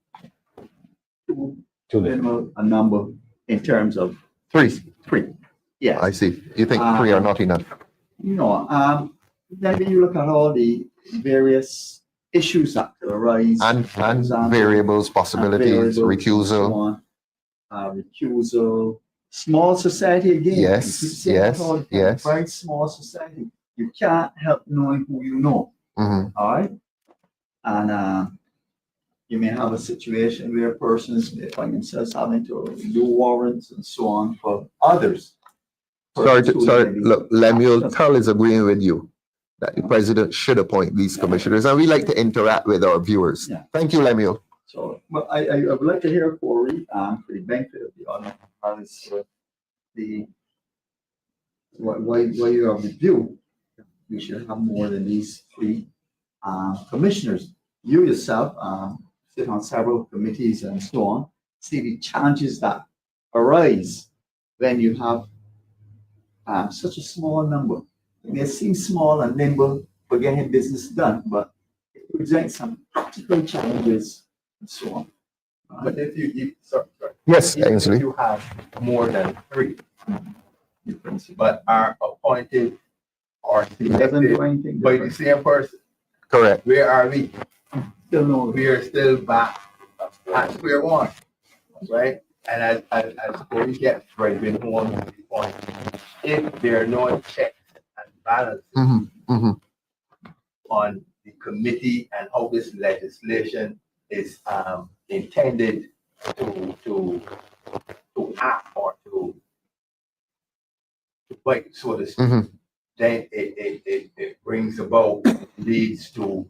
too To the minimal a number in terms of 3. 3. Yes. I see. You think 3 are not enough? Then when you look at all the various issues that could arise. And for example, variables, possibilities, variables and so recusal. on, recusal, small society again. Yes, You keep saying that yes, all the time, yes. Very small society. You can't help knowing who you know, Mhm. all right? And you may have a situation where persons may find themselves having to do warrants and so on for others. Persons who may be- Look, Lemuel Tull is agreeing with you that the president should appoint these commissioners, and we like to interact with our viewers. Yeah. Thank you, Lemuel. So, but I would like to hear Corey, for the benefit of the audience, as why you have the view we should have more than these 3 commissioners. You yourself, sit on several committees and so on, see the challenges that arise when you have such a small number. They seem small and nimble for getting business done, but it presents some practical challenges and so on. But if you sorry, Yes, even if Ensley. you have more than 3, but are appointed or It doesn't do selected anything by the different. same person, Correct. where are we? Still no. We are still back at square one, right? And as Corey gets right in home to the point, if there are no checks and balances on the committee and how this legislation is intended to act or to bite, so to speak, Mhm. then it brings about, leads to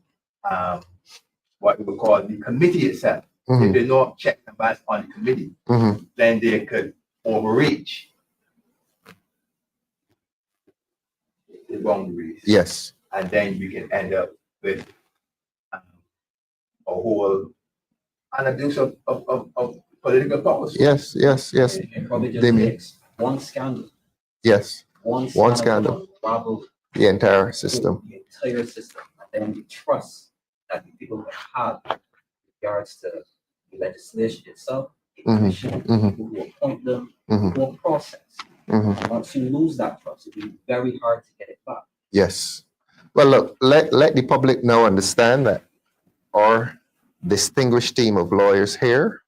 what we would call the committee itself. If Mhm. there are no checks and balances on the committee, Mhm. then they could overreach the boundaries. Yes. And then we can end up with a whole, an abuse of political powers. Yes. Yes. Yes. It probably just Damien. takes one scandal, Yes. one One scandal to unravel The entire system. the entire system, and then the trust that the people will have with regards to the legislation itself, the Mhm, commission, the mhm. people who appoint them, Mhm. the whole process. Mhm. And once you lose that trust, it'll be very hard to get it back. Yes. Well, look, let the public now understand that our distinguished team of lawyers here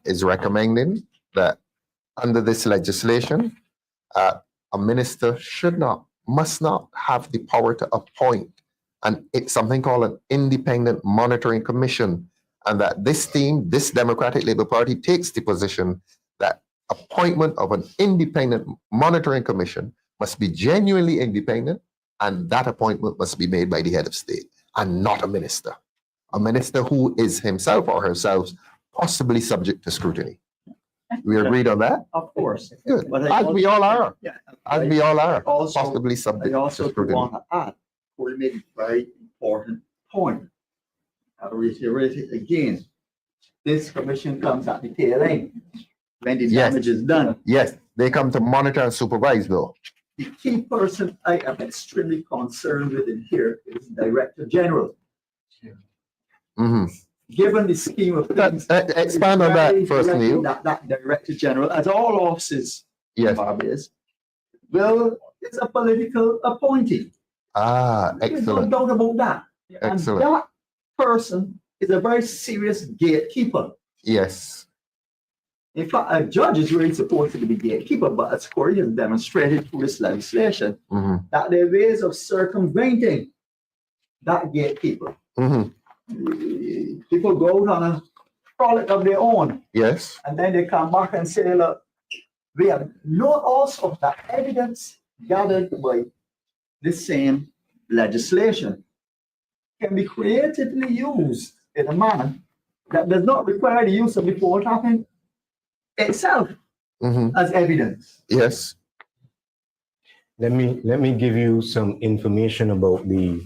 is recommending that under this legislation, a minister must not have the power to appoint it's something called an independent monitoring commission. And that this team, this Democratic Labour Party, takes the position that appointment of an independent monitoring commission must be genuinely independent, and that appointment must be made by the head of state and not a minister. A minister who is himself or herself possibly subject to scrutiny. We agreed on that? Of course. Good. But I As we all are. Yeah. As we all are. Also- Possibly I subject to also scrutiny. want to add, Corey made a very important point. I'll reiterate it again. This commission comes at the tail end, when the Yes. damage is done. Yes, they come to monitor and supervise though. The key person I am extremely concerned with in here is Director General. Mhm. Given the scheme of things. Expand on that it's first, very Neil. likely That Director General, as all offices in Yes. Barbados, is a political appointee. There's no Excellent. doubt about that. Excellent. And that person is a very serious gatekeeper. Yes. In fact, a judge is really supposed to be the gatekeeper, but as Corey has demonstrated through this legislation, Mhm. that there are ways of circumventing that gatekeeper. Mhm. People go out on a frolic of their own, Yes. and then they come back and say, look, we have no also of that evidence gathered by this same legislation can be creatively used in a manner that does not require the use of the wiretapping itself Mhm. as evidence. Yes. Let me give you some information about the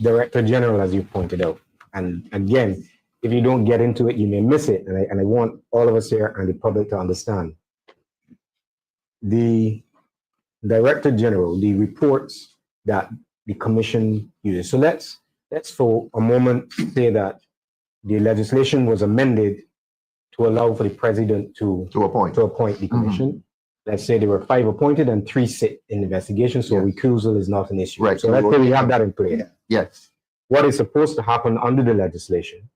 Director General, as you pointed out. And again, if you don't get into it, you may miss it. And I want all of us here and the public to understand. The Director General, the reports that the commission uses. So let's for a moment say that the legislation was amended to allow for the president to appoint. the commission. Let's say there were 5 appointed and 3 sit in investigation, so Yes. recusal is not an issue. Right. So let's say we have that in place. Yes. What is supposed to happen under the legislation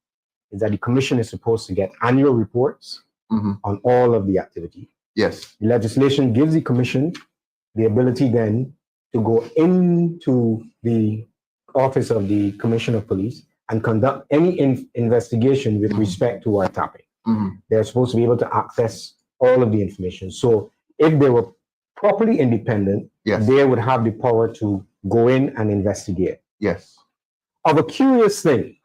is that the commission is supposed to get annual reports Mhm. on all of the activity. Yes. The legislation gives the commission the ability then to go into the office of the Commissioner of Police and conduct any investigation with respect to wiretapping. Mhm. They're supposed to be able to access all of the information. So if they were properly independent, Yes. they would have the power to go in and investigate. Yes. Of a curious thing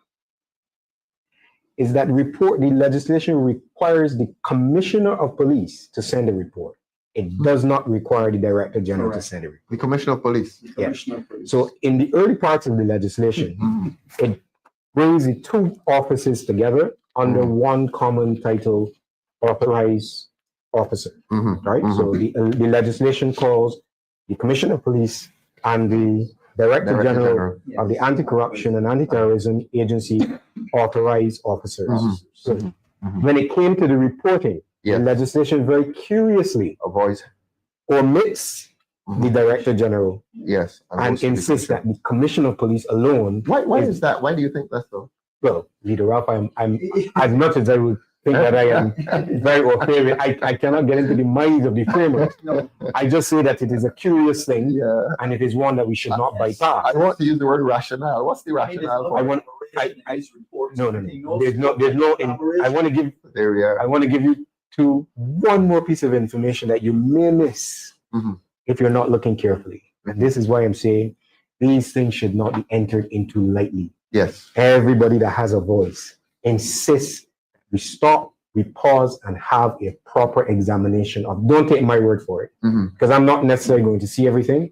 is that the legislation requires the Commissioner of Police to send a report. It does not require the Director General Correct. to send a report. The Commissioner of Police. The Commissioner of Police. So in the early parts of the legislation, Mhm. it brings the two offices together under one common title, authorized officer, right? So the legislation calls the Commissioner of Police and the Director General of the Anti-Corruption and Anti-Terrorism Agency authorized officers. So when it came to the reporting, the legislation very curiously Avoids. omits the Director General Yes. and insists that the Commissioner of Police alone. Why is that? Why do you think that's so? Well, Leader Ralph, I'm as much as I would think that I am very okay, I cannot get into the minds of the framers. No. I just say that it is a curious thing, Yeah. and it is one that we should not bypass. I want to use the word rationale. What's the rationale? I For want. No. There's no. I want to give. There we are. I want to give you one more piece of information that you may miss if you're not looking carefully. And this is why I'm saying these things should not be entered into lightly. Yes. Everybody that has a voice insists we stop, we pause, and have a proper examination of. Don't take my word for it, because I'm not necessarily going to see everything.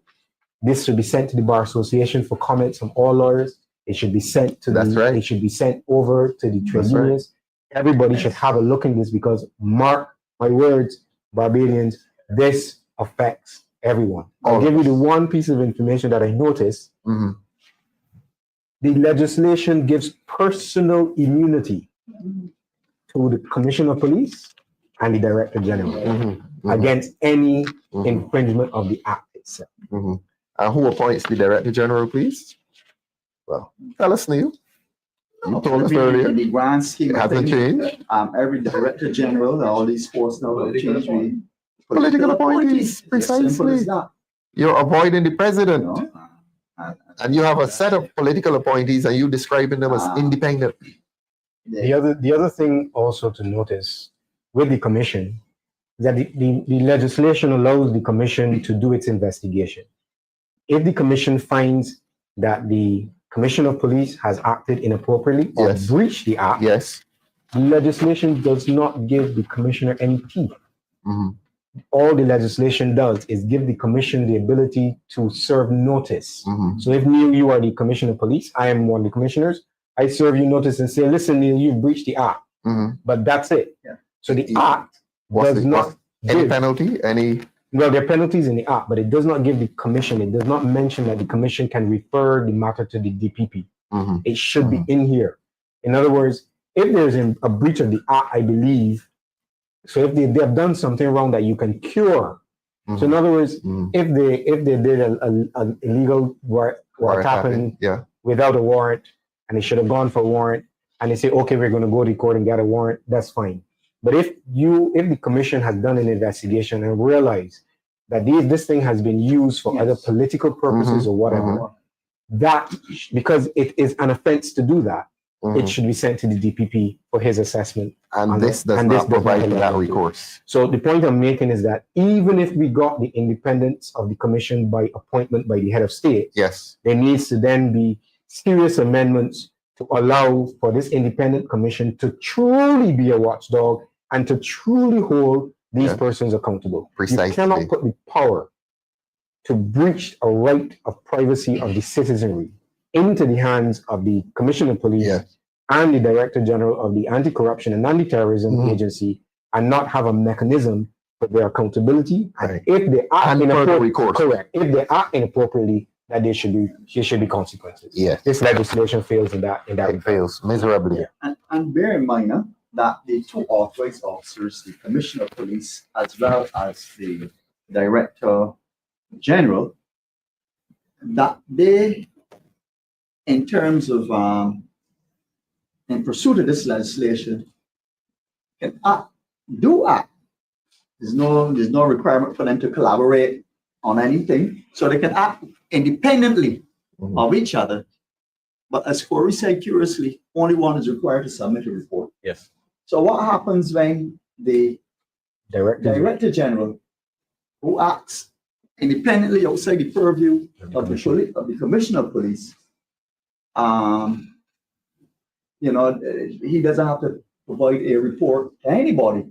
This should be sent to the Bar Association for comments from all lawyers. It should be sent to It should be sent over to the trade unions. Everybody should have a look in this, because mark my words, Barbadians, this affects everyone. I'll give you the one piece of information that I noticed. The legislation gives personal immunity to the Commissioner of Police and the Director General against any infringement of the Act itself. And who appoints the Director General, please? Well, tell us, Neil. You told us earlier. In the grand scheme It of hasn't things, changed. every Director General, all these forces now have changed. Political appointees, It's as simple as precisely. that, You're avoiding the you president. know. And you have a set of political appointees and you describing them as independent. The other thing also to notice with the commission is that the legislation allows the commission to do its investigation. If the commission finds that the Commissioner of Police has acted inappropriately or breached the Act, Yes. the legislation does not give the commissioner any teeth. All the legislation does is give the commission the ability to serve notice. So if Neil, you are the Commissioner of Police, I am one of the commissioners, I serve you notice and say, listen, Neil, you've breached the Act. But that's it. Yeah. So the Act does not any give, penalty? Any? well, there are penalties in the Act, but it does not give the commission, it does not mention that the commission can refer the matter to the DPP. It should be in here. In other words, if there's a breach of the Act, I believe, so if they have done something wrong that you can cure. So in other words, if they did an illegal wiretapping without a warrant, and they should have gone for a warrant, and they say, okay, we're going to go to court and get a warrant, that's fine. But if the commission has done an investigation and realized that this thing has been used for other political purposes or whatever, that because it is an offense to do that, it should be sent to the DPP for his assessment. And this does not provide for that recourse. So the point I'm making is that even if we got the independence of the commission by appointment by the head of state, there needs to then be serious amendments to allow for this independent commission to truly be a watchdog and to truly hold these persons accountable. Precisely. You cannot put the power to breach a right of privacy of the citizenry into the hands of the Commissioner of Police and the Director General of the Anti-Corruption and Anti-Terrorism Agency and not have a mechanism for their accountability. And if they act inappropriately, if they act inappropriately, that there should be consequences. This legislation fails in that. It fails miserably. And bear in mind that the two authorized officers, the Commissioner of Police as well as the Director General, that they, in terms of in pursuit of this legislation, can do act. There's no requirement for them to collaborate on anything, so they can act independently of each other. But as Corey said curiously, only one is required to submit a report. So what happens when the Director General, who acts independently outside the purview of the Commissioner of Police, he doesn't have to provide a report to anybody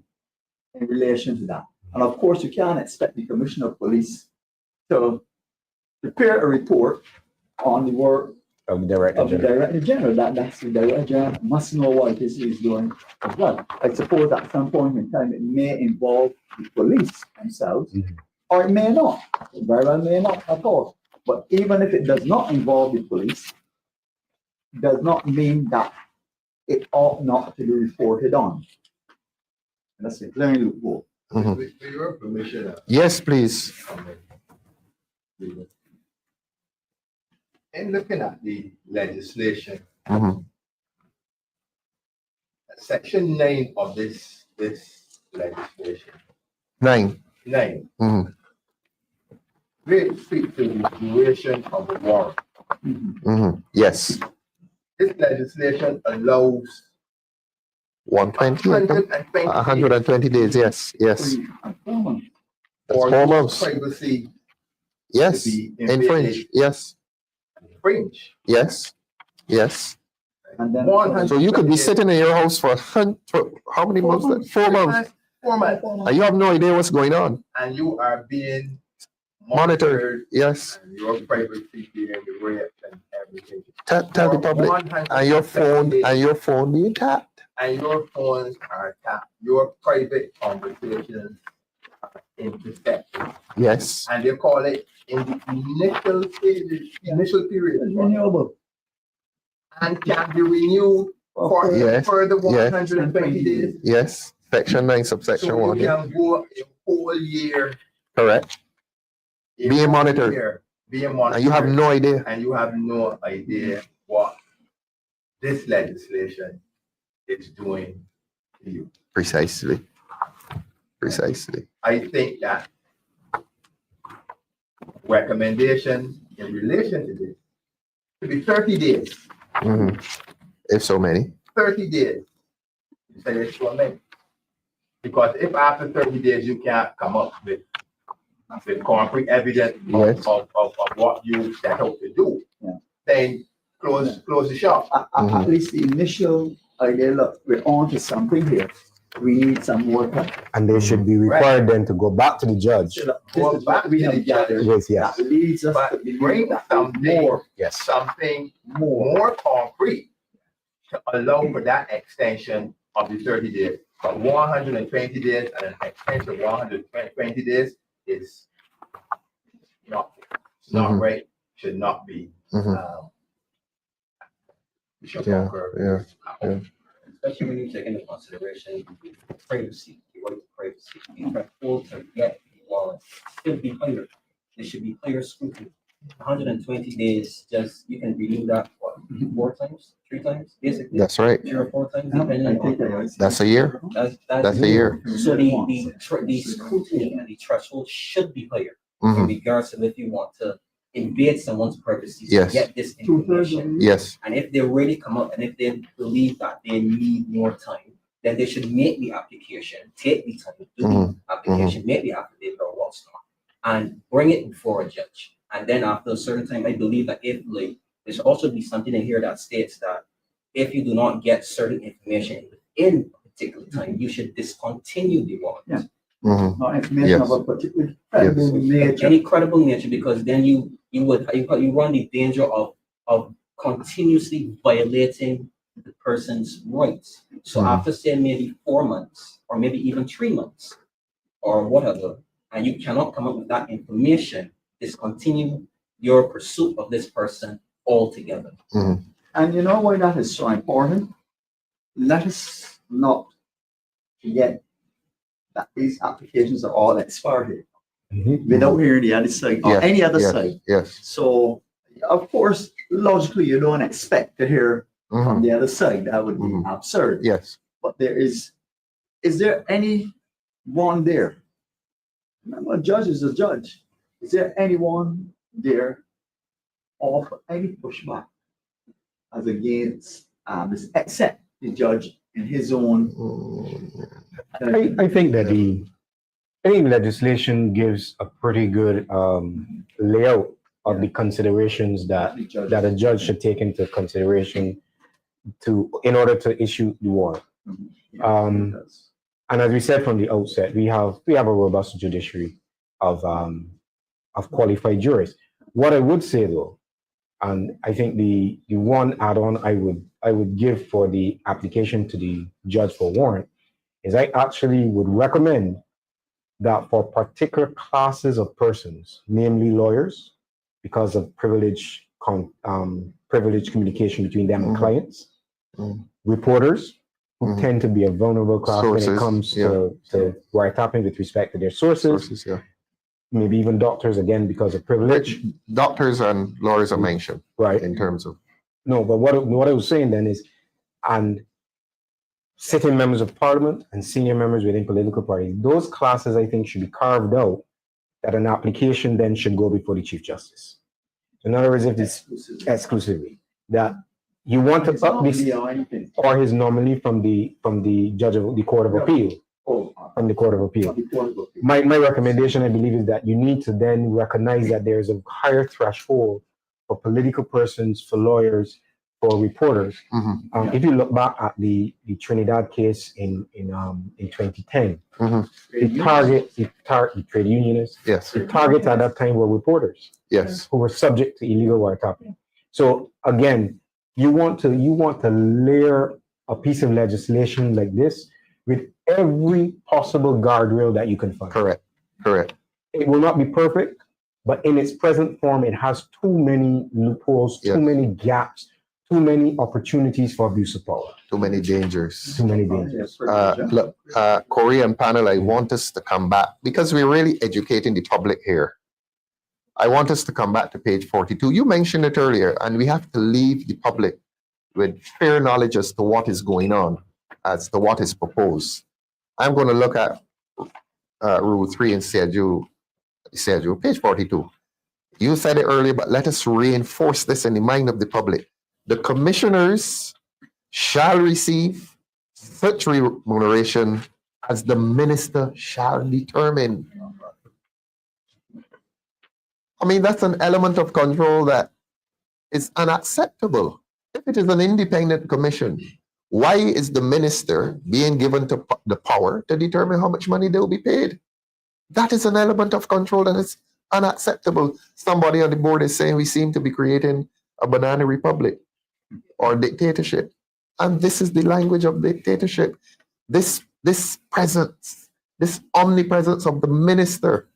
in relation to that. And of course, you can't expect the Commissioner of Police to prepare a report on the work of the Director of the General. Director General. That's the Director General must know what this is doing as well. I suppose at some point in time, it may involve the police themselves, Mhm. or it may not. It very well may not at all. But even if it does not involve the police, does not mean that it ought not to be reported on. And that's a glaring loophole. Mhm. With your permission, Yes, please. in looking at the legislation, Mhm. section 9 of this legislation, 9. 9, Mhm. really speaks to the duration of the warrant. Mhm. Yes. This legislation allows 120, I think. 120 120 days. Yes. Yes. And 4 months. That's for 4 your months. privacy to Yes. be Infringe. Yes. infringed. Yes. Yes. And then. 100 So you could be sitting in your house for how many months? 4 months. 4 months, And you have no idea what's going on. and you are being Monitored. Yes. and your privacy being raped and everything. Tell the public. 120 And your phone days. and your phone being tapped. And your phones are tapped. Your private conversations are intercepted. Yes. And they call it in the initial period. Renewable. And can be renewed for Yes, further yes. 120 days. Yes. Section 9, subsection So 1. you Yeah. can go a whole year. Correct. a Being whole monitored. year being monitored. And you have no idea. And you have no idea what this legislation is doing to you. Precisely. Precisely. I think that recommendation in relation to this should be 30 days. Mhm. If so many. 30 days. You say it's so many. Because if after 30 days you can't come up with concrete evidence Yes. of what you set out to do, Yeah. then close the shop. At least the initial idea, look, we're on to something here. We need some more time. And they should be required then to go back to the judge. So look, Go this is back what we to the have gathered. Yes, yes, That leads us to But believe bring that something, more, yes. something more concrete to allow for that extension of the 30 days. But 120 days and an extension of 120 days is not Mhm. right, should not be. Mhm. We should Yeah, concur. yeah. Especially when you take into consideration privacy, the right to privacy. The threshold to get the warrant should be higher. There should be higher scrutiny. 120 days, just, you can renew that, what, 4 times, 3 times, basically? That's right. 3 or 4 times, I depending think that on. is- That's a year. That's a year. So the scrutiny and the threshold should be higher in Mhm. regards to if you want to invade someone's privacy to Yes. get this 2/3 information. of Yes. And if they really come up and if they believe that they need more time, then they should make the application, take the time to do the application, make the affidavit or what's not, and bring it before a judge. And then after a certain time, I believe that if like, there should also be something in here that states that if you do not get certain information in a particular time, you should discontinue the warrant. Yeah. Mhm. Not information Yes. of a particular credible nature. Any credible nature, because then you run the danger of continuously violating the person's rights. So Mhm. after say maybe 4 months or maybe even 3 months or whatever, and you cannot come up with that information, discontinue your pursuit of this person altogether. And you know why that is so important? Let us not forget that these applications are all expired Mhm. without hearing the other side or Yeah, any other yes, side. Yes. So, of course, logically, you don't expect to hear from Mhm. the other side. That would be Mhm. absurd. Yes. But is there anyone there? Remember, a judge is a judge. Is there anyone there offer any pushback as against this, except the judge in his own? Mm. I think that any legislation gives a pretty good layout of the considerations that a judge should take into consideration in order to issue the warrant. And as we said from the outset, we have a robust judiciary of qualified jurists. What I would say though And I think the one add-on I would give for the application to the judge for warrant is I actually would recommend that for particular classes of persons, namely lawyers, because of privileged communication between them and clients, reporters, who tend to be a vulnerable class when Sources, it comes yeah. to wiretapping with respect to their sources, Yeah. maybe even doctors, again, because of privilege. Doctors and lawyers are mentioned Right. in terms of. No, but what I was saying then is, and sitting members of parliament and senior members within political parties, those classes I think should be carved out, that an application then should go before the Chief Justice. In other words, if it's exclusively, that you want to up this, or his nominee from the judge of the Court of Appeal, from the Court of Appeal. My recommendation, I believe, is that you need to then recognize that there is a higher threshold for political persons, for lawyers, for reporters. If you look back at the Trinidad case in 2010, the trade unionists, Yes. the targets at that time were reporters, Yes. who were subject to illegal wiretapping. So again, you want to layer a piece of legislation like this with every possible guardrail that you can find. Correct. It will not be perfect, but in its present form, it has too many loopholes, Yes. too many gaps, too many opportunities for abuse of power. Too many dangers. Too many dangers. Look, Corey and panel, I want us to come back because we're really educating the public here. I want us to come back to page 42. You mentioned it earlier, and we have to leave the public with fair knowledge as to what is going on, as to what is proposed. I'm going to look at Rule 3 and schedule, page 42. You said it earlier, but let us reinforce this in the mind of the public. The commissioners shall receive such remuneration as the minister shall determine. I mean, that's an element of control that is unacceptable. If it is an independent commission, why is the minister being given the power to determine how much money they will be paid? That is an element of control that is unacceptable. Somebody on the board is saying we seem to be creating a banana republic or dictatorship. And this is the language of dictatorship. This presence, this omnipresence of the minister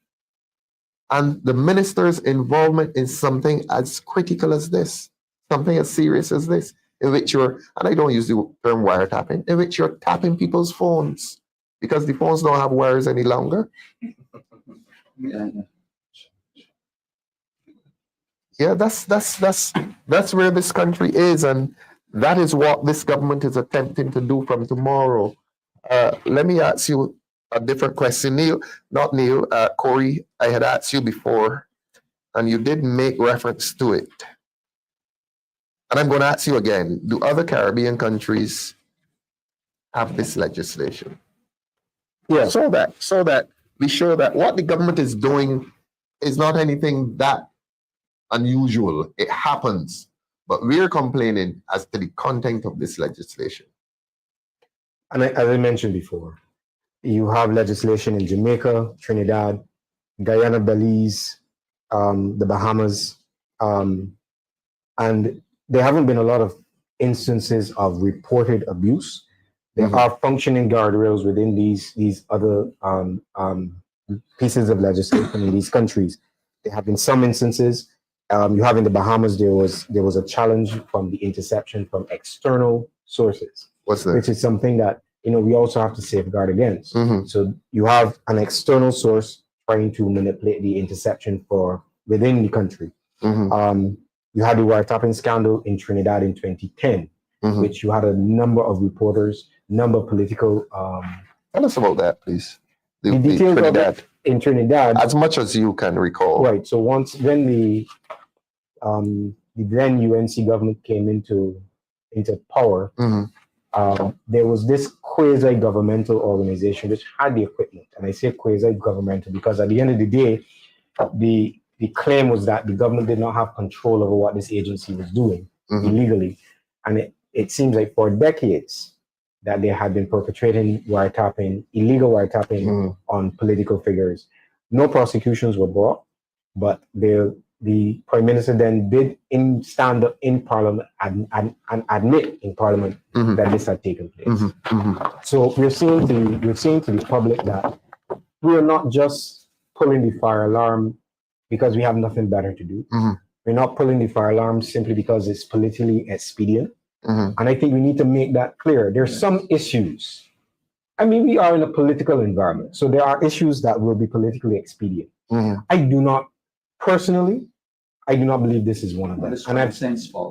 and the minister's involvement in something as critical as this, something as serious as this, in which you're, and I don't use the term wiretapping, in which you're tapping people's phones because the phones don't have wires any longer. Yeah, that's where this country is, and that is what this government is attempting to do from tomorrow. Let me ask you a different question, Neil. Not Neil, Corey. I had asked you before, and you did make reference to it. And I'm going to ask you again: do other Caribbean countries have this legislation? Yeah. So that we show that what the government is doing is not anything that unusual. It happens, but we're complaining as to the content of this legislation. And as I mentioned before, you have legislation in Jamaica, Trinidad, Guyana, Belize, the Bahamas, and there haven't been a lot of instances of reported abuse. There are functioning guardrails within these other pieces of legislation in these countries. There have been some instances. You have in the Bahamas, there was a challenge from the interception from external sources. What's that? Which is something that we also have to safeguard against. So you have an external source trying to manipulate the interception for within the country. You had the wiretapping scandal in Trinidad in 2010, which you had a number of reporters, number of political. Tell us about that, please. The details of it in Trinidad, as much as you can recall. Right. So when the then UNC government came into power, there was this quasi-governmental organization which had the equipment, and I say quasi-governmental because at the end of the day, the claim was that the government did not have control over what this agency was doing illegally, and it seems like for decades that they had been perpetrating illegal wiretapping on political figures. No prosecutions were brought, but there the Prime Minister then did stand up in Parliament and admit in Parliament Mhm. that this had taken place. Mhm. Mhm. So we're saying to the public that we are not just pulling the fire alarm because we have nothing better to do. Mhm. We're not pulling the fire alarm simply because it's politically expedient. Mhm. And I think we need to make that clear. There's some issues. I mean, we are in a political environment, so there are issues that will be politically expedient. Mhm. I do not believe this is one of But them. it's And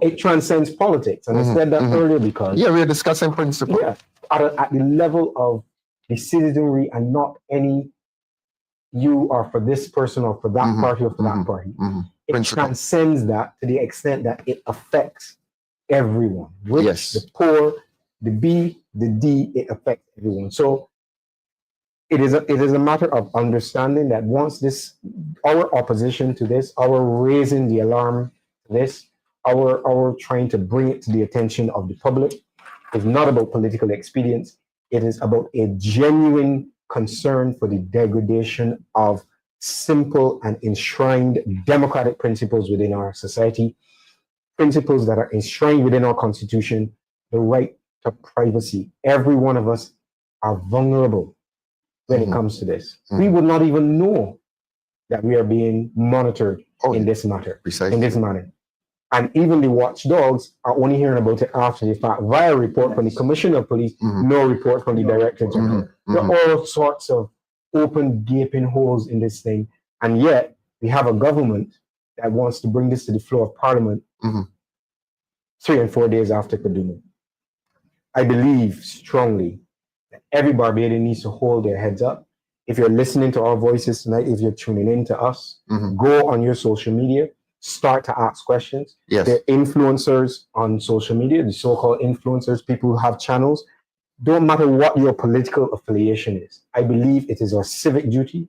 it transcends politics. And I said that earlier because Yeah, we're discussing principle. yeah, at the level of the citizenry and not any you are for this person or for that Mhm. party or for Mhm. that party. Mhm. It Principle. transcends that to the extent that it affects everyone. Rich, Yes. the poor, the B, the D, it affects everyone. So it is a matter of understanding that once our opposition to this, our raising the alarm to this, our trying to bring it to the attention of the public is not about political expedience. It is about a genuine concern for the degradation of simple and enshrined democratic principles within our society, principles that are enshrined within our constitution, the right to privacy. Every one of us are vulnerable when it comes to this. We would not even know that we are being monitored in this matter, Precisely. in this manner. And even the watchdogs are only hearing about it after the fact, via report from the Commissioner of Police, Mhm. no report from the Director General. Mhm. There are all sorts of open, gaping holes in this thing. And yet, we have a government that wants to bring this to the floor of Parliament Mhm. 3 and 4 days after Kaduna. I believe strongly that every Barbadian needs to hold their heads up. If you're listening to our voices tonight, if you're tuning in to us, Mhm. go on your social media, start to ask questions. Yes. The influencers on social media, the so-called influencers, people who have channels, don't matter what your political affiliation is. I believe it is our civic duty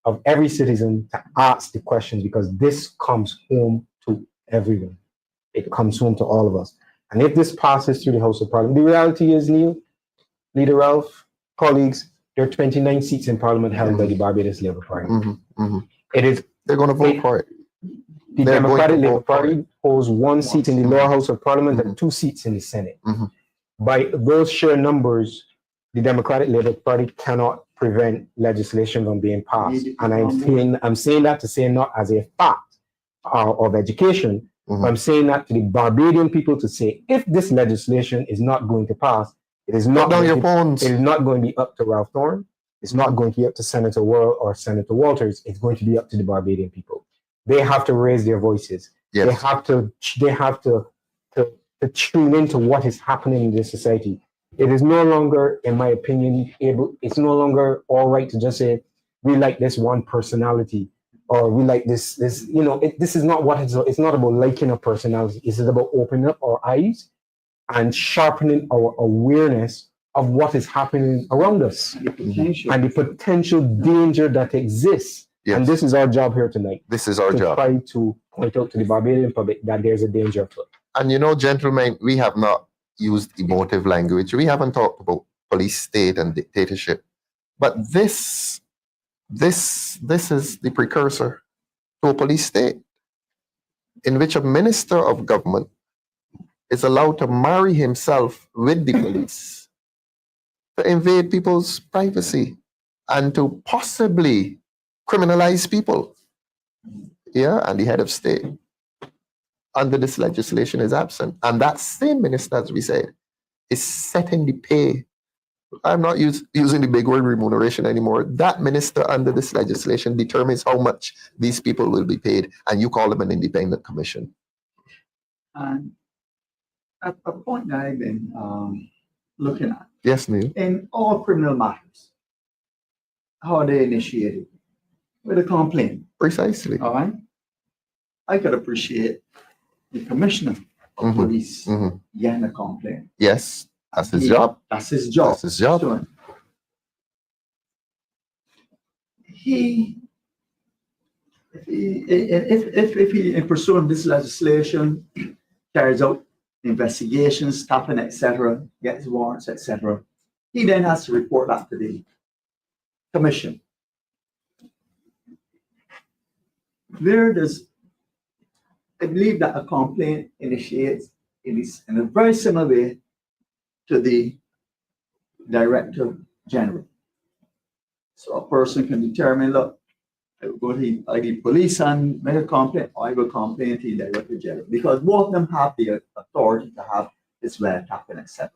of every citizen to ask the questions because this comes home to everyone. It comes home to all of us. And if this passes through the House of Parliament, the reality is, Neil, Leader Ralph, colleagues, there are 29 seats in Parliament held by the Barbados Labour Party. Mhm. Mhm. It is They're going to vote for it. the They're going Democratic to Labour vote for Party holds one seat in the lower house of Parliament and 2 seats in the Senate. Mhm. By those sheer numbers, the Democratic Labour Party cannot prevent legislation from being passed. And I'm saying that to say not as a fact of education. Mhm. I'm saying that to the Barbadian people to say, if this legislation is not going to pass, it is Put not down going your to, phones. it is not going to be up to Ralph Thorne. It's not going to be up to Senator Worrell or Senator Walters. It's going to be up to the Barbadian people. They have to raise their voices. Yes. They have to tune into what is happening in this society. It is no longer, in my opinion, it's no longer all right to just say, we like this one personality or we like this, this is not what it's not about liking a personality. It's about opening up our eyes and sharpening our awareness of what is happening around us and the potential danger that exists. Yes. And this is our job here tonight. This is our to job. try to point out to the Barbadian public that there's a danger afoot. And gentlemen, we have not used emotive language. We haven't talked about police state and dictatorship. But this is the precursor to a police state in which a minister of government is allowed to marry himself with the police to invade people's privacy and to possibly criminalize people. Yeah, and the head of state under this legislation is absent. And that same minister, as we said, is setting the pay. I'm not using the big word remuneration anymore. That minister under this legislation determines how much these people will be paid, and you call them an independent commission. And a point that I've been looking at, Yes, Neil. in all criminal matters, how are they initiated? With a complaint. Precisely. All right. I could appreciate the commissioner of police getting a complaint. Yes, that's his job. That's his job. That's his job. So, if he, in pursuit of this legislation, carries out investigations, stopping, etc., gets warrants, etc., he then has to report that to the commission. Where does I believe that a complaint initiates in a very similar way to the Director General. So a person can determine, look, I will go to the police and make a complaint, or I will complain to the Director General, because both of them have the authority to have this wiretapping, etc.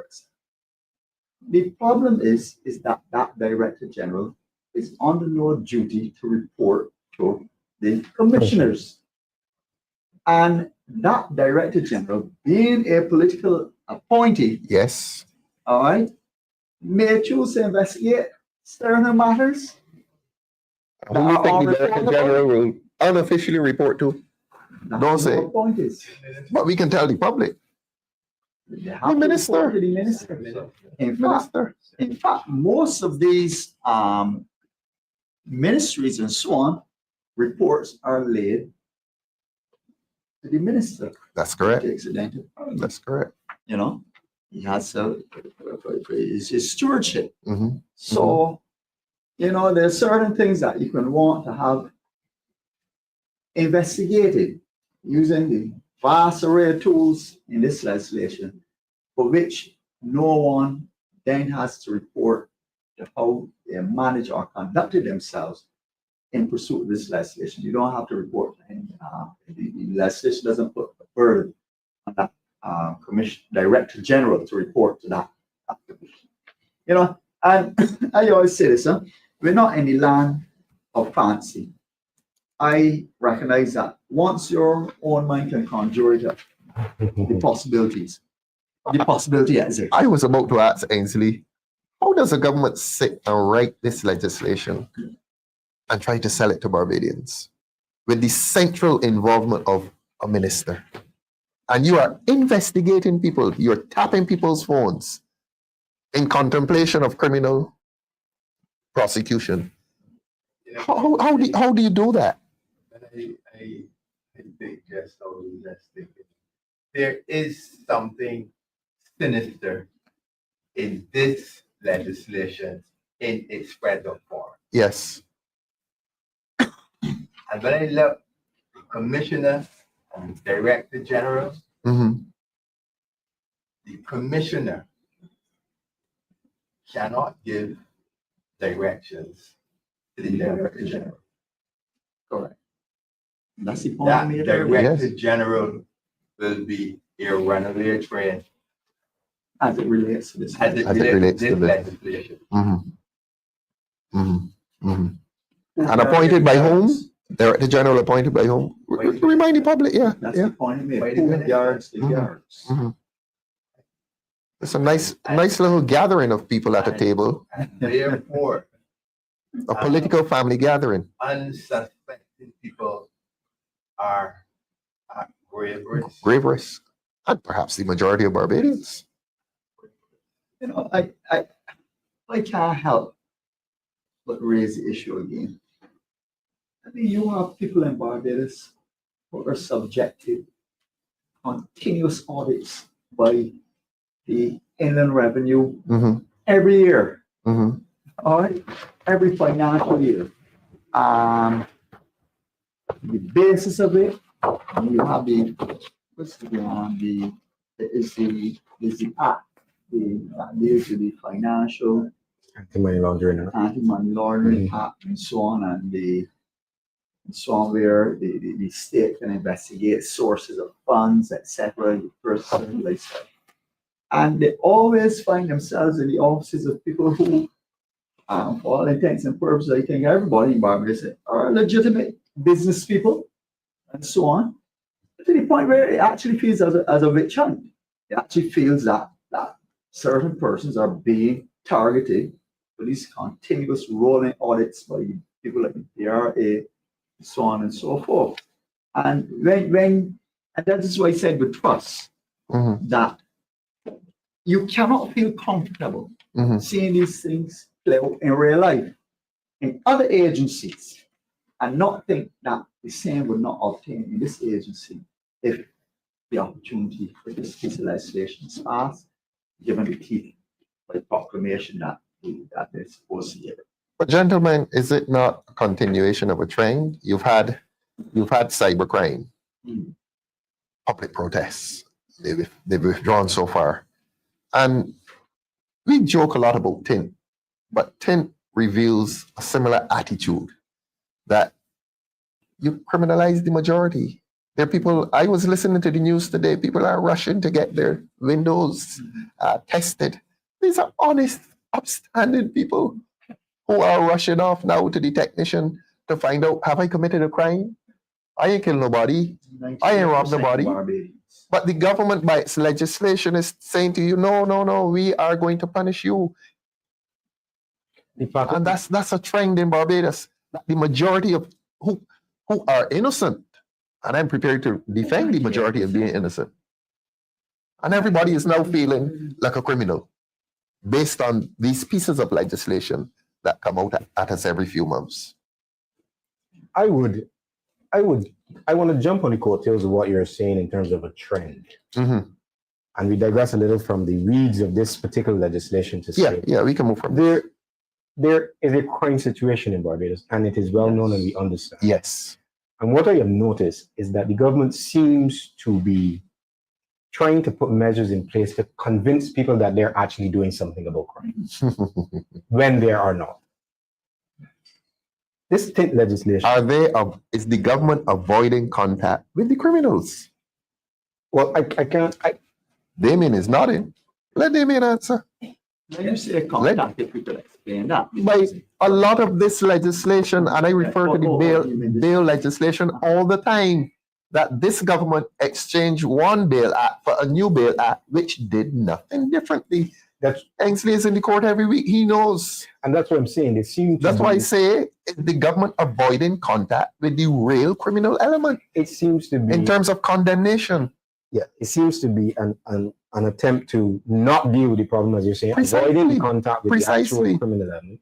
The problem is that that Director General is under no duty to report to the commissioners. And that Director General, being a political appointee, Yes. all right, may choose to investigate certain matters. Who do you think the Director General will unofficially report to? That's Don't who say. the point is. But we can tell the public. They have The to minister. report to the minister. Minister. In fact, most of these ministries and so on, reports are laid to the minister. That's correct. Takes it into parliament. That's correct. You know, he has his stewardship. Mm-hmm. So, you know, there's certain things that you can want to have investigated using the vast array of tools in this legislation, for which no one then has to report to how they manage or conducted themselves in pursuit of this legislation. You don't have to report to any, the legislation doesn't put a burden on that commission, Director General to report to that commission. You know, and I always say this, we're not in the land of fancy. I recognize that once your own mind can conjure it up, the possibility exists. I was about to ask Ensley, how does the government sit and write this legislation and try to sell it to Barbadians with the central involvement of a minister? And you are investigating people, you're tapping people's phones in contemplation of criminal prosecution. How do you do that? I think just how we just thinking. There is something sinister in this legislation in its present form. Yes. And when I look, the Commissioner and Director General, Mm-hmm. the Commissioner cannot give directions to the Director General. Correct. That's the point I That made earlier. Director General will be a runaway train As it relates to this. as it As it relates relates to to this the- legislation. Mm-hmm. Mm-hmm. Mm-hmm. And appointed by whom? Director General appointed by whom? Remind the public, yeah. That's Yeah. the point I made. Wait a Who minute. guards the Mhm. guards? Mhm. It's a nice little gathering of people at a table, And therefore, a political family gathering. unsuspecting people are at grave risk. Grave risk. And perhaps the majority of Barbadians. You know, I can't help but raise the issue again. I mean, you have people in Barbados who are subjected continuous audits by the Inland Revenue Mm-hmm. every year. Mm-hmm. All right, every financial year. The basis of it, you have the what's the is the act, that deals with the financial Anti-money laundering. anti-money laundering act and so on, and so on, where the state can investigate sources of funds, etc. And they always find themselves in the offices of people who, for all intents and purposes, I think everybody in Barbados are legitimate business people and so on, to the point where it actually feels as a witch hunt. It actually feels that certain persons are being targeted for these continuous rolling audits by people like the PRA, so on and so forth. And and that is why I said with trust, Mm-hmm. that you cannot feel comfortable Mm-hmm. seeing these things play out in real life in other agencies and not think that the same would not obtain in this agency if the opportunity for this piece of legislation is passed, given the teeth by proclamation that they're supposed to give. But gentlemen, is it not a continuation of a trend? You've had cybercrime. Mm. public protests. They've withdrawn so far. And we joke a lot about tint, but tint reveals a similar attitude that you criminalize the majority. There are people, I was listening to the news today, people are rushing to get their windows tested. These are honest, upstanding people who are rushing off now to the technician to find out, have I committed a crime? I ain't killed nobody. I ain't robbed nobody. But the government, by its legislation, is saying to you, no, we are going to punish you. And that's a trend in Barbados. That the majority of who are innocent, and I'm prepared to defend the majority of being innocent. And everybody is now feeling like a criminal based on these pieces of legislation that come out at us every few months. I want to jump on the coattails of what you're saying in terms of a trend. Mm-hmm. And we digress a little from the weeds of this particular legislation to say, yeah, we can move from there is a crime situation in Barbados, and it is well known and we understand. Yes. And what I have noticed is that the government seems to be trying to put measures in place to convince people that they're actually doing something about crime when they are not. This tint legislation. Is the government avoiding contact with the criminals? Well, I can't. Damien is nodding. Let Damien answer. When you say contact, if we could explain that. By a lot of this legislation, and I refer to the bail legislation all the time, that this government exchanged one bail act for a new bail act, which did nothing differently. That Ensley is in the court every week. He knows. And that's what I'm saying. That's why I say the government avoiding contact with the real criminal element. It seems to be in terms of condemnation. Yeah, it seems to be an attempt to not deal with the problem, as you're saying, avoiding the contact with the actual criminal element.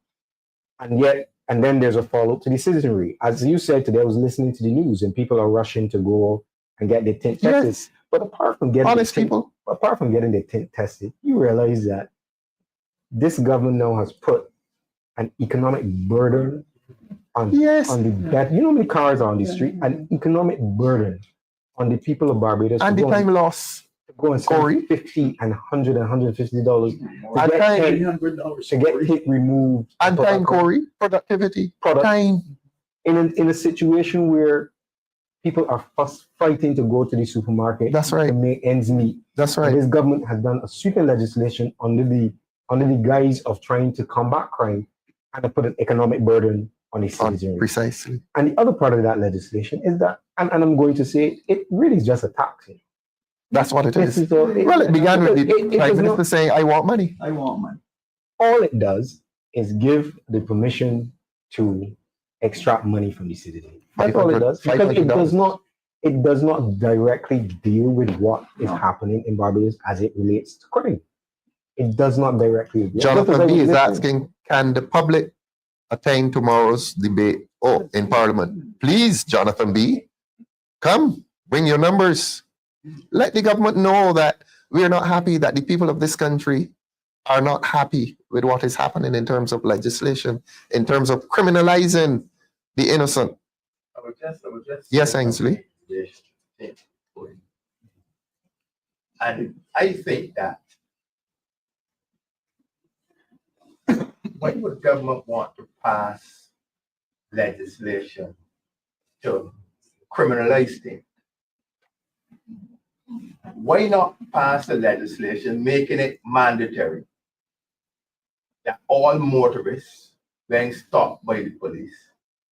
And then there's a follow-up to the citizenry. As you said today, I was listening to the news and people are rushing to go and get the tint tested. Yes. But apart from getting the tint tested, you realize that this government now has put an economic burden on the you know how many cars are on the street? An economic burden on the people of Barbados. And the time loss. To go and spend $50 and $100 and $150 to get hit removed. And time, Corey. Productivity. Time. In a situation where people are fighting to go to the supermarket. That's right. To make ends meet. That's right. And this government has done a sweeping legislation under the guise of trying to combat crime and to put an economic burden on the citizenry. Precisely. And the other part of that legislation is that, and I'm going to say, it really is just a tax. That's what it is. It began with the Prime Minister saying, I want money. I want money. All it does is give the permission to extract money from the citizen. That's all it does. Because it does not directly deal with what is happening in Barbados as it relates to crime. It does not directly. Jonathan B is asking, can the public attend tomorrow's debate in Parliament? Please, Jonathan B, come, bring your numbers. Let the government know that we are not happy, that the people of this country are not happy with what is happening in terms of legislation, in terms of criminalizing the innocent. Yes, Ensley. And I think that why would government want to pass legislation to criminalize things? Why not pass a legislation making it mandatory that all motorists, when stopped by the police,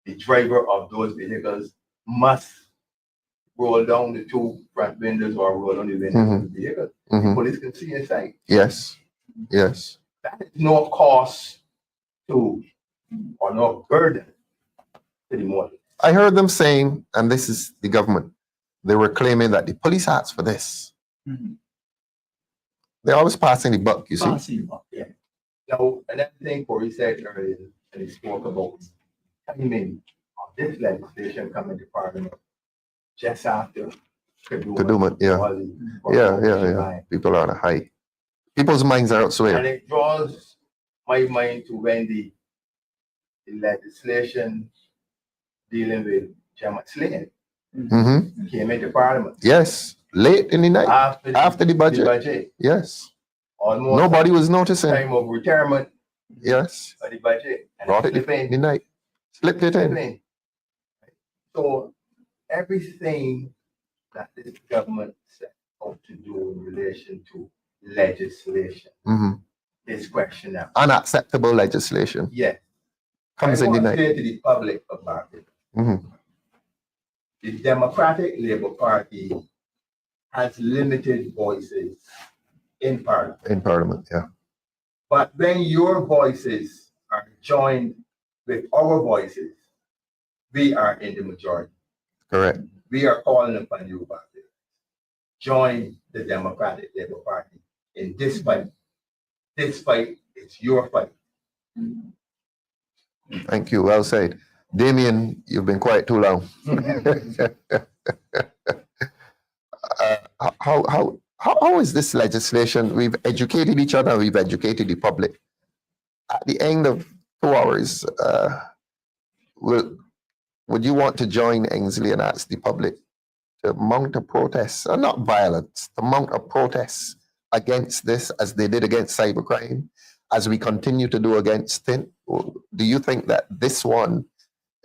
the driver of those vehicles must roll down the two front windows or roll down the windows of the vehicle? The police can see inside. Yes. Yes. That is no cost to or no burden to the motorist. I heard them saying, and this is the government, they were claiming that the police asked for this. They're always passing the buck, you see. Passing the buck, yeah. Now, another thing Corey said earlier, and he spoke about timing of this legislation coming to Parliament just after Kadooment, yeah. People are on a high. People's minds are elsewhere. And it draws my mind to when the legislation dealing with Gemma Slane came into Parliament. Yes. late in the night, after the budget. Yes. Almost Nobody was noticing. time of retirement Yes. of the budget. And Brought it slip in in, the night. Slipped it slip in. in. So everything that this government set out to do in relation to legislation Mhm. is questionable. Unacceptable legislation Yes. comes I in the want to night. say to the public about it. Mhm. The Democratic Labour Party has limited voices in Parliament. In Parliament, yeah. But when your voices are joined with our voices, we are in the majority. Correct. We are calling upon you about this. Join the Democratic Labour Party in this fight. This fight is your fight. Thank you. Well said. Damien, you've been quiet too long. How is this legislation? We've educated each other, we've educated the public. At the end of 2 hours, would you want to join Ensley and ask the public to mount a protest, not violence, to mount a protest against this as they did against cybercrime, as we continue to do against TIN? Do you think that this one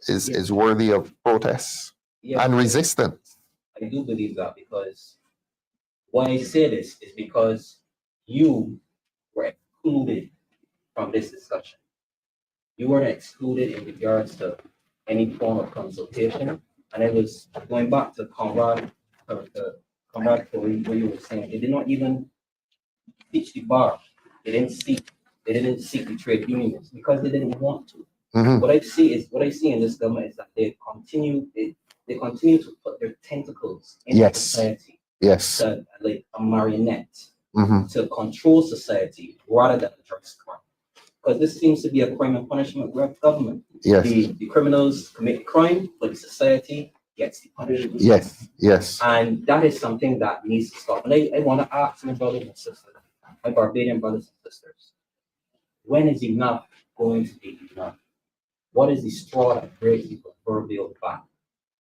is worthy of protests and resistance? I do believe that, because why I say this is because you were excluded from this discussion. You weren't excluded in regards to any form of consultation. And it was going back to Conrad Corey, where you were saying they did not even teach the bar. They didn't seek the trade unions because they didn't want to. Mhm. What I see in this government is that they continue to put their tentacles in Yes. society, Yes. to, like a marionette, Mhm. to control society rather than address crime. Because this seems to be a crime and punishment government. Yes. The criminals commit crime, but the society gets the punishment. Yes. Yes. And that is something that needs to stop. And I want to ask my brothers and sisters, my Barbadian brothers and sisters, when is enough going to be enough? What is the straw that breaks the proverbial back?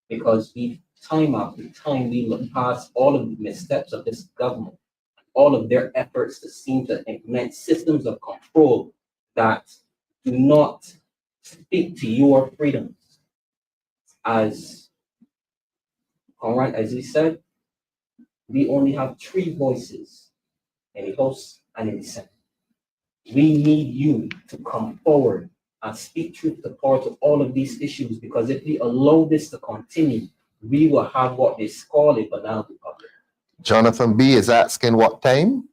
Because time after time, we look past all of the missteps of this government, all of their efforts to seem to implement systems of control that do not speak to your freedoms. As Conrad, as he said, we only have 3 voices in the House and in the Senate. We need you to come forward and speak truth to power to all of these issues, because if we allow this to continue, we will have what they call a banana republic. Jonathan B is asking what time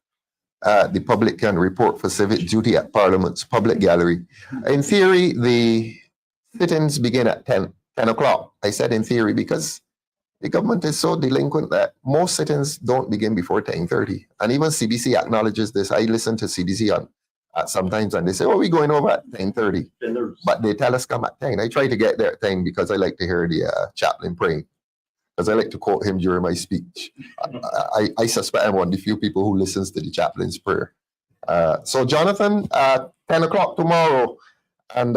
the public can report for civic duty at Parliament's public gallery. In theory, the sit-ins begin at 10 o'clock. I said in theory because the government is so delinquent that most sit-ins don't begin before 10:30. And even CBC acknowledges this. I listen to CBC sometimes and they say, oh, we're going over at 10:30. But they tell us come at 10. I try to get there at 10 because I like to hear the chaplain praying, because I like to quote him during my speech. I suspect I'm one of the few people who listens to the chaplain's prayer. So Jonathan, 10 o'clock tomorrow, and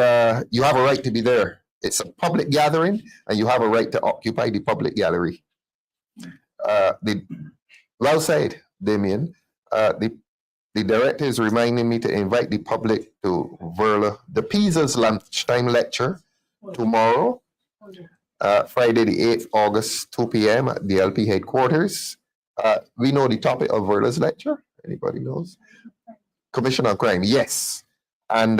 you have a right to be there. It's a public gathering, and you have a right to occupy the public gallery. Well said, Damien. The director is reminding me to invite the public to Verla de Pisa's lunchtime lecture tomorrow, Friday the 8th August, 2 p.m. at DLP headquarters. We know the topic of Verla's lecture. Anybody knows? Commission on Crime, yes. And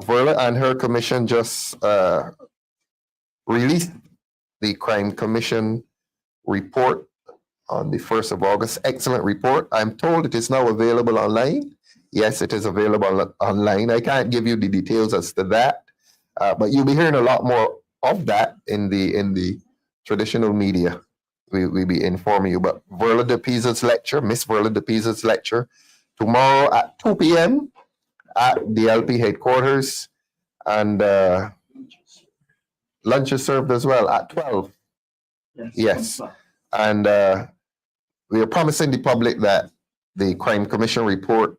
Verla and her commission just released the Crime Commission report on the 1st of August. Excellent report. I'm told it is now available online. Yes, it is available online. I can't give you the details as to that, but you'll be hearing a lot more of that in the traditional media. We'll be informing you. But Verla de Pisa's lecture, Miss Verla de Pisa's lecture, tomorrow at 2 p.m. at the LP headquarters, and lunch is served as well at 12. Yes. And we are promising the public that the Crime Commission report,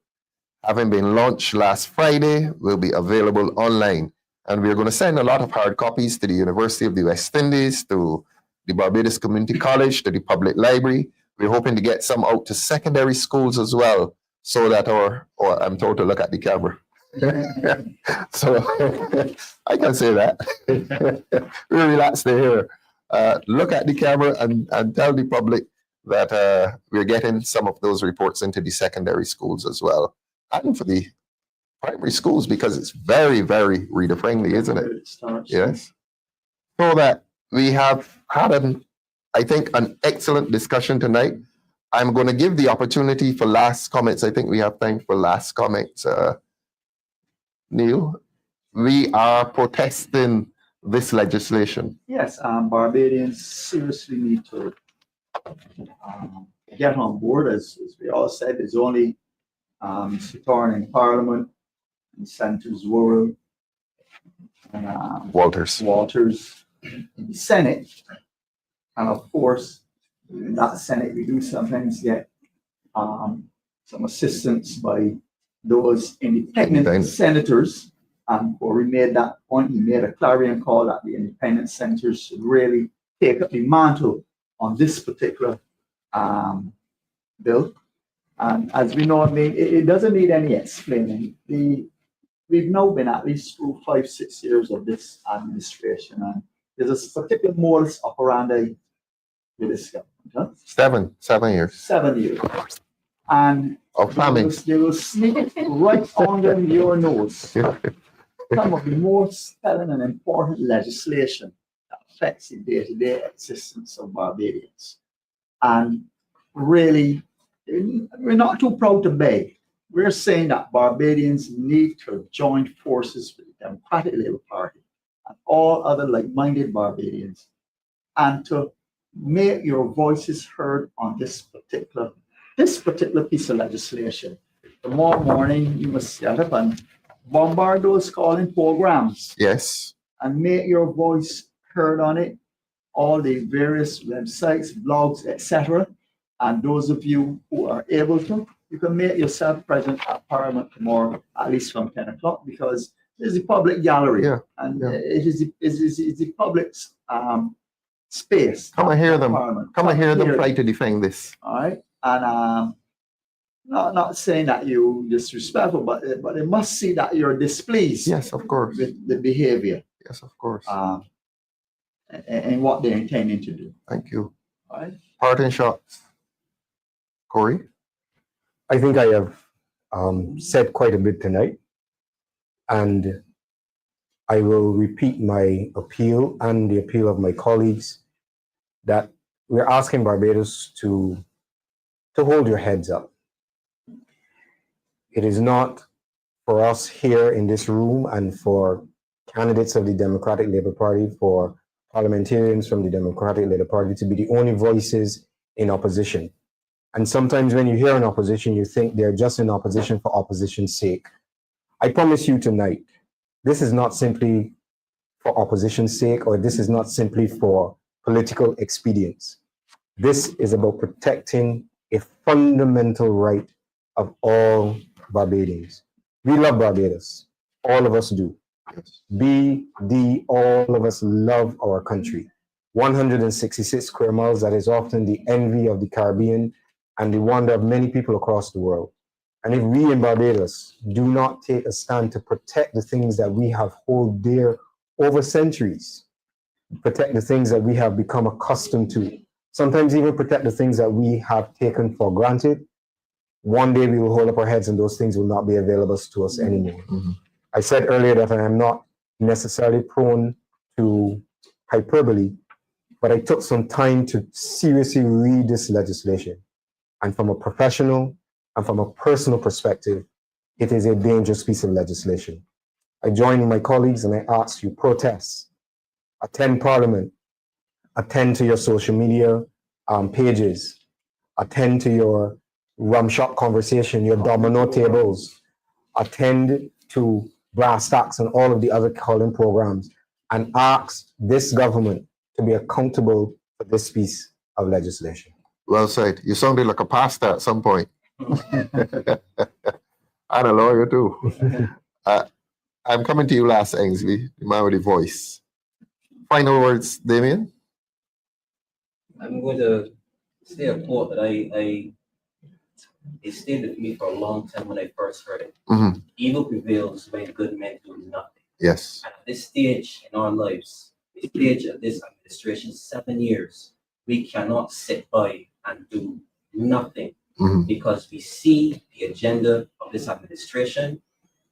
having been launched last Friday, will be available online. And we're going to send a lot of hard copies to the University of the West Indies, to the Barbados Community College, to the public library. We're hoping to get some out to secondary schools as well, so that or I'm told to look at the camera. So I can say that. We relax there. Look at the camera and tell the public that we're getting some of those reports into the secondary schools as well, and for the primary schools, because it's very, very reader friendly, isn't it? Yes. So that we have had I think, an excellent discussion tonight. I'm going to give the opportunity for last comments. I think we have time for last comments. Neil, we are protesting this legislation. Yes, Barbadians seriously need to get on board. As we all said, there's only Mr. Thorne in Parliament, and Senators Worrell and Walters in the Senate. And of course, in that Senate, we do sometimes get some assistance by those independent senators. And Corey made that point. He made a clarion call that the independent senators should really take up the mantle on this particular bill. And as we know, I mean, it doesn't need any explaining. We've now been at least through 5-6 years of this administration, and there's a particular modus operandi with this government. Huh? 7 years. 7 years. And of farming. They will sneak right under your nose some of the most telling and important legislation that affects the day-to-day existence of Barbadians. And really, we're not too proud to beg. We're saying that Barbadians need to join forces with the Democratic Labour Party and all other like-minded Barbadians, and to make your voices heard on this particular piece of legislation. Tomorrow morning, you must get up and bombard those calling programs. Yes. And make your voice heard on it, all the various websites, blogs, etc. And those of you who are able to, you can make yourself present at Parliament tomorrow, at least from 10 o'clock, because there's a public gallery. Yeah. And it is the public's space. Come and hear them. Parliament. Come and hear them try to defend this. All right. And not saying that you disrespectful, but they must see that you're displeased. Yes, of course. With the behavior. Yes, of course. And what they're intending to do. Thank you. All right. Parting shots. Corey? I think I have said quite a bit tonight, and I will repeat my appeal and the appeal of my colleagues that we're asking Barbados to hold your heads up. It is not for us here in this room and for candidates of the Democratic Labour Party, for parliamentarians from the Democratic Labour Party to be the only voices in opposition. And sometimes when you hear an opposition, you think they're just in opposition for opposition's sake. I promise you tonight, this is not simply for opposition's sake, or this is not simply for political expedience. This is about protecting a fundamental right of all Barbadians. We love Barbados. All of us do. All of us love our country. 166 square miles, that is often the envy of the Caribbean and the wonder of many people across the world. And if we in Barbados do not take a stand to protect the things that we have held dear over centuries, protect the things that we have become accustomed to, sometimes even protect the things that we have taken for granted, one day we will hold up our heads and those things will not be available to us anymore. Mm-hmm. I said earlier that I am not necessarily prone to hyperbole, but I took some time to seriously read this legislation. And from a professional and from a personal perspective, it is a dangerous piece of legislation. I join my colleagues and I ask you, protest, attend Parliament, attend to your social media pages, attend to your rum shop conversation, your domino tables, attend to brass tacks and all of the other calling programs, and ask this government to be accountable for this piece of legislation. Well said. You sounded like a pastor at some point. And a lawyer too. I'm coming to you last, Ensley, the man with the voice. Final words, Damien? I'm going to say a quote that it stayed with me for a long time when I first heard it. Mhm. Evil prevails when good men do nothing. Yes. And at this stage in our lives, the stage of this administration, 7 years, we cannot sit by and do nothing Mhm. because we see the agenda of this administration.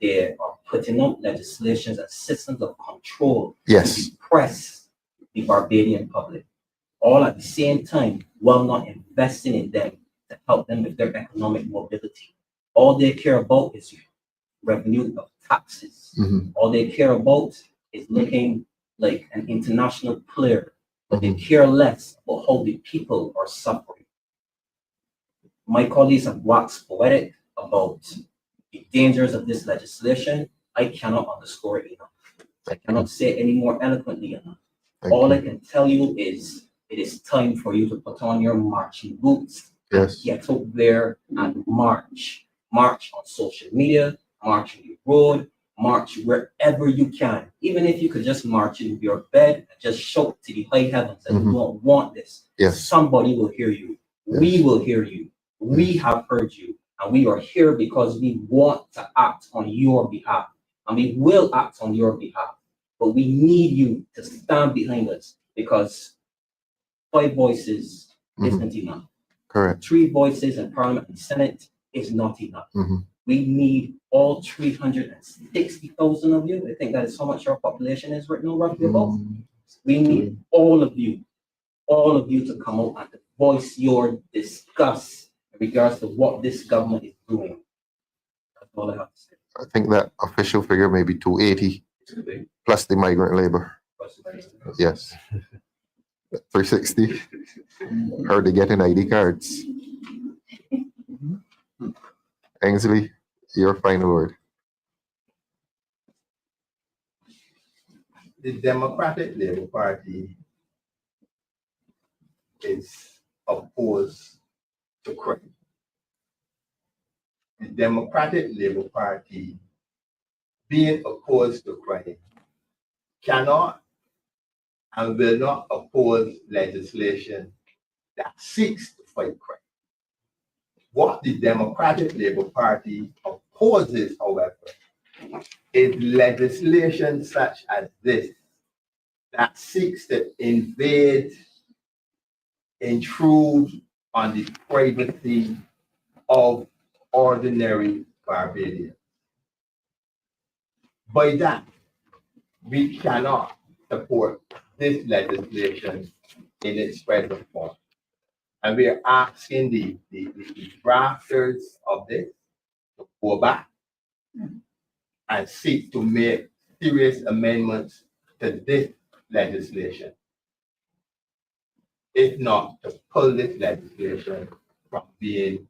They are putting up legislations and systems of control Yes. to depress the Barbadian public, all at the same time while not investing in them to help them with their economic mobility. All they care about is revenue of taxes. Mhm. All they care about is looking like an international player, but they care less about how the people are suffering. My colleagues have waxed poetic about the dangers of this legislation. I cannot underscore it enough. I cannot say it any more eloquently enough. All I can tell you is it is time for you to put on your marching boots Yes. and get out there and march. March on social media, march on the road, march wherever you can. Even if you could just march in your bed and just shout to the high heavens that you don't want this. Yes. Somebody will hear you. We will hear you. We have heard you. And we are here because we want to act on your behalf. And we will act on your behalf. But we need you to stand behind us because 5 voices isn't enough. Correct. 3 voices in Parliament and Senate is not enough. We need all 360,000 of you. I think that is how much our population is right now, roughly about. We need all of you to come out and to voice your disgust in regards to what this government is doing. That's all I have to say. I think that official figure may be 280 plus the migrant labor. Yes. 360. Heard they getting ID cards. Ensley, your final word. The Democratic Labour Party is opposed to crime. The Democratic Labour Party, being opposed to crime, cannot and will not oppose legislation that seeks to fight crime. What the Democratic Labour Party opposes, however, is legislation such as this that seeks to invade, intrude on the privacy of ordinary Barbadians. By that, we cannot support this legislation in its present form. And we are asking the drafters of this to go back and seek to make serious amendments to this legislation. If not, to pull this legislation from being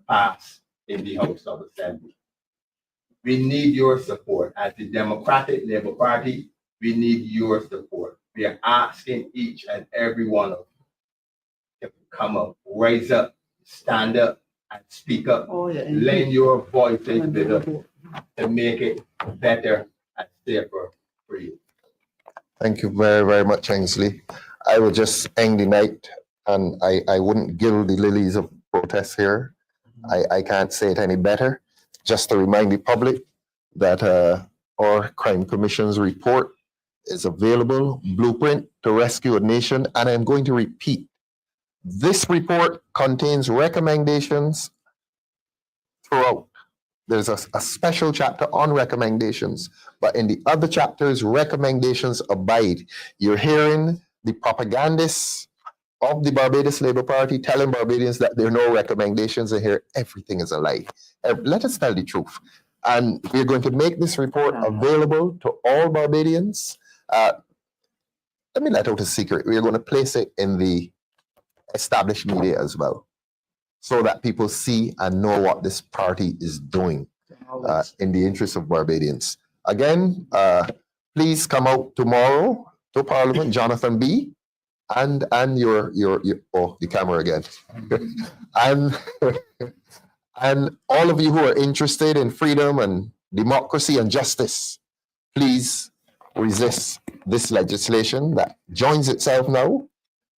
passed in the House of Assembly. We need your support. As the Democratic Labour Party, we need your support. We are asking each and every one of you to come up, rise up, stand up, and speak up. Lend your voices with us to make it better and safer for you. Thank you very, very much, Ensley. I will just end the night, and I wouldn't gild the lilies of protest here. I can't say it any better. Just to remind the public that our Crime Commission's report is available, Blueprint to Rescue a Nation, and I'm going to repeat. This report contains recommendations throughout. There's a special chapter on recommendations, but in the other chapters, recommendations abide. You're hearing the propagandists of the Barbados Labour Party telling Barbadians that there are no recommendations, and here everything is a lie. Let us tell the truth. And we're going to make this report available to all Barbadians. Let me let out a secret. We're going to place it in the established media as well, so that people see and know what this party is doing in the interest of Barbadians. Again, please come out tomorrow to Parliament, Jonathan B. And your oh, the camera again. and all of you who are interested in freedom and democracy and justice, please resist this legislation that joins itself now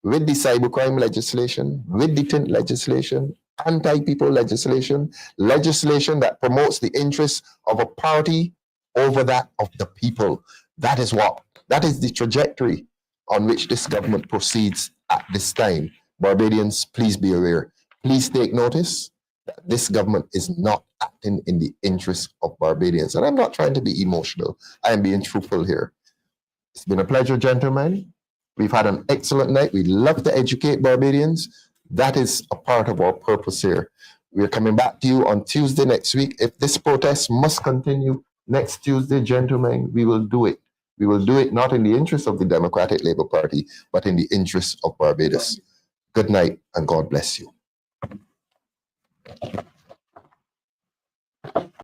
with the cybercrime legislation, with the TINT legislation, anti-people legislation, legislation that promotes the interests of a party over that of the people. That is the trajectory on which this government proceeds at this time. Barbadians, please be aware. Please take notice that this government is not acting in the interest of Barbadians. And I'm not trying to be emotional. I am being truthful here. It's been a pleasure, gentlemen. We've had an excellent night. We love to educate Barbadians. That is a part of our purpose here. We're coming back to you on Tuesday next week. If this protest must continue next Tuesday, gentlemen, we will do it. We will do it not in the interest of the Democratic Labour Party, but in the interest of Barbados. Good night and God bless you.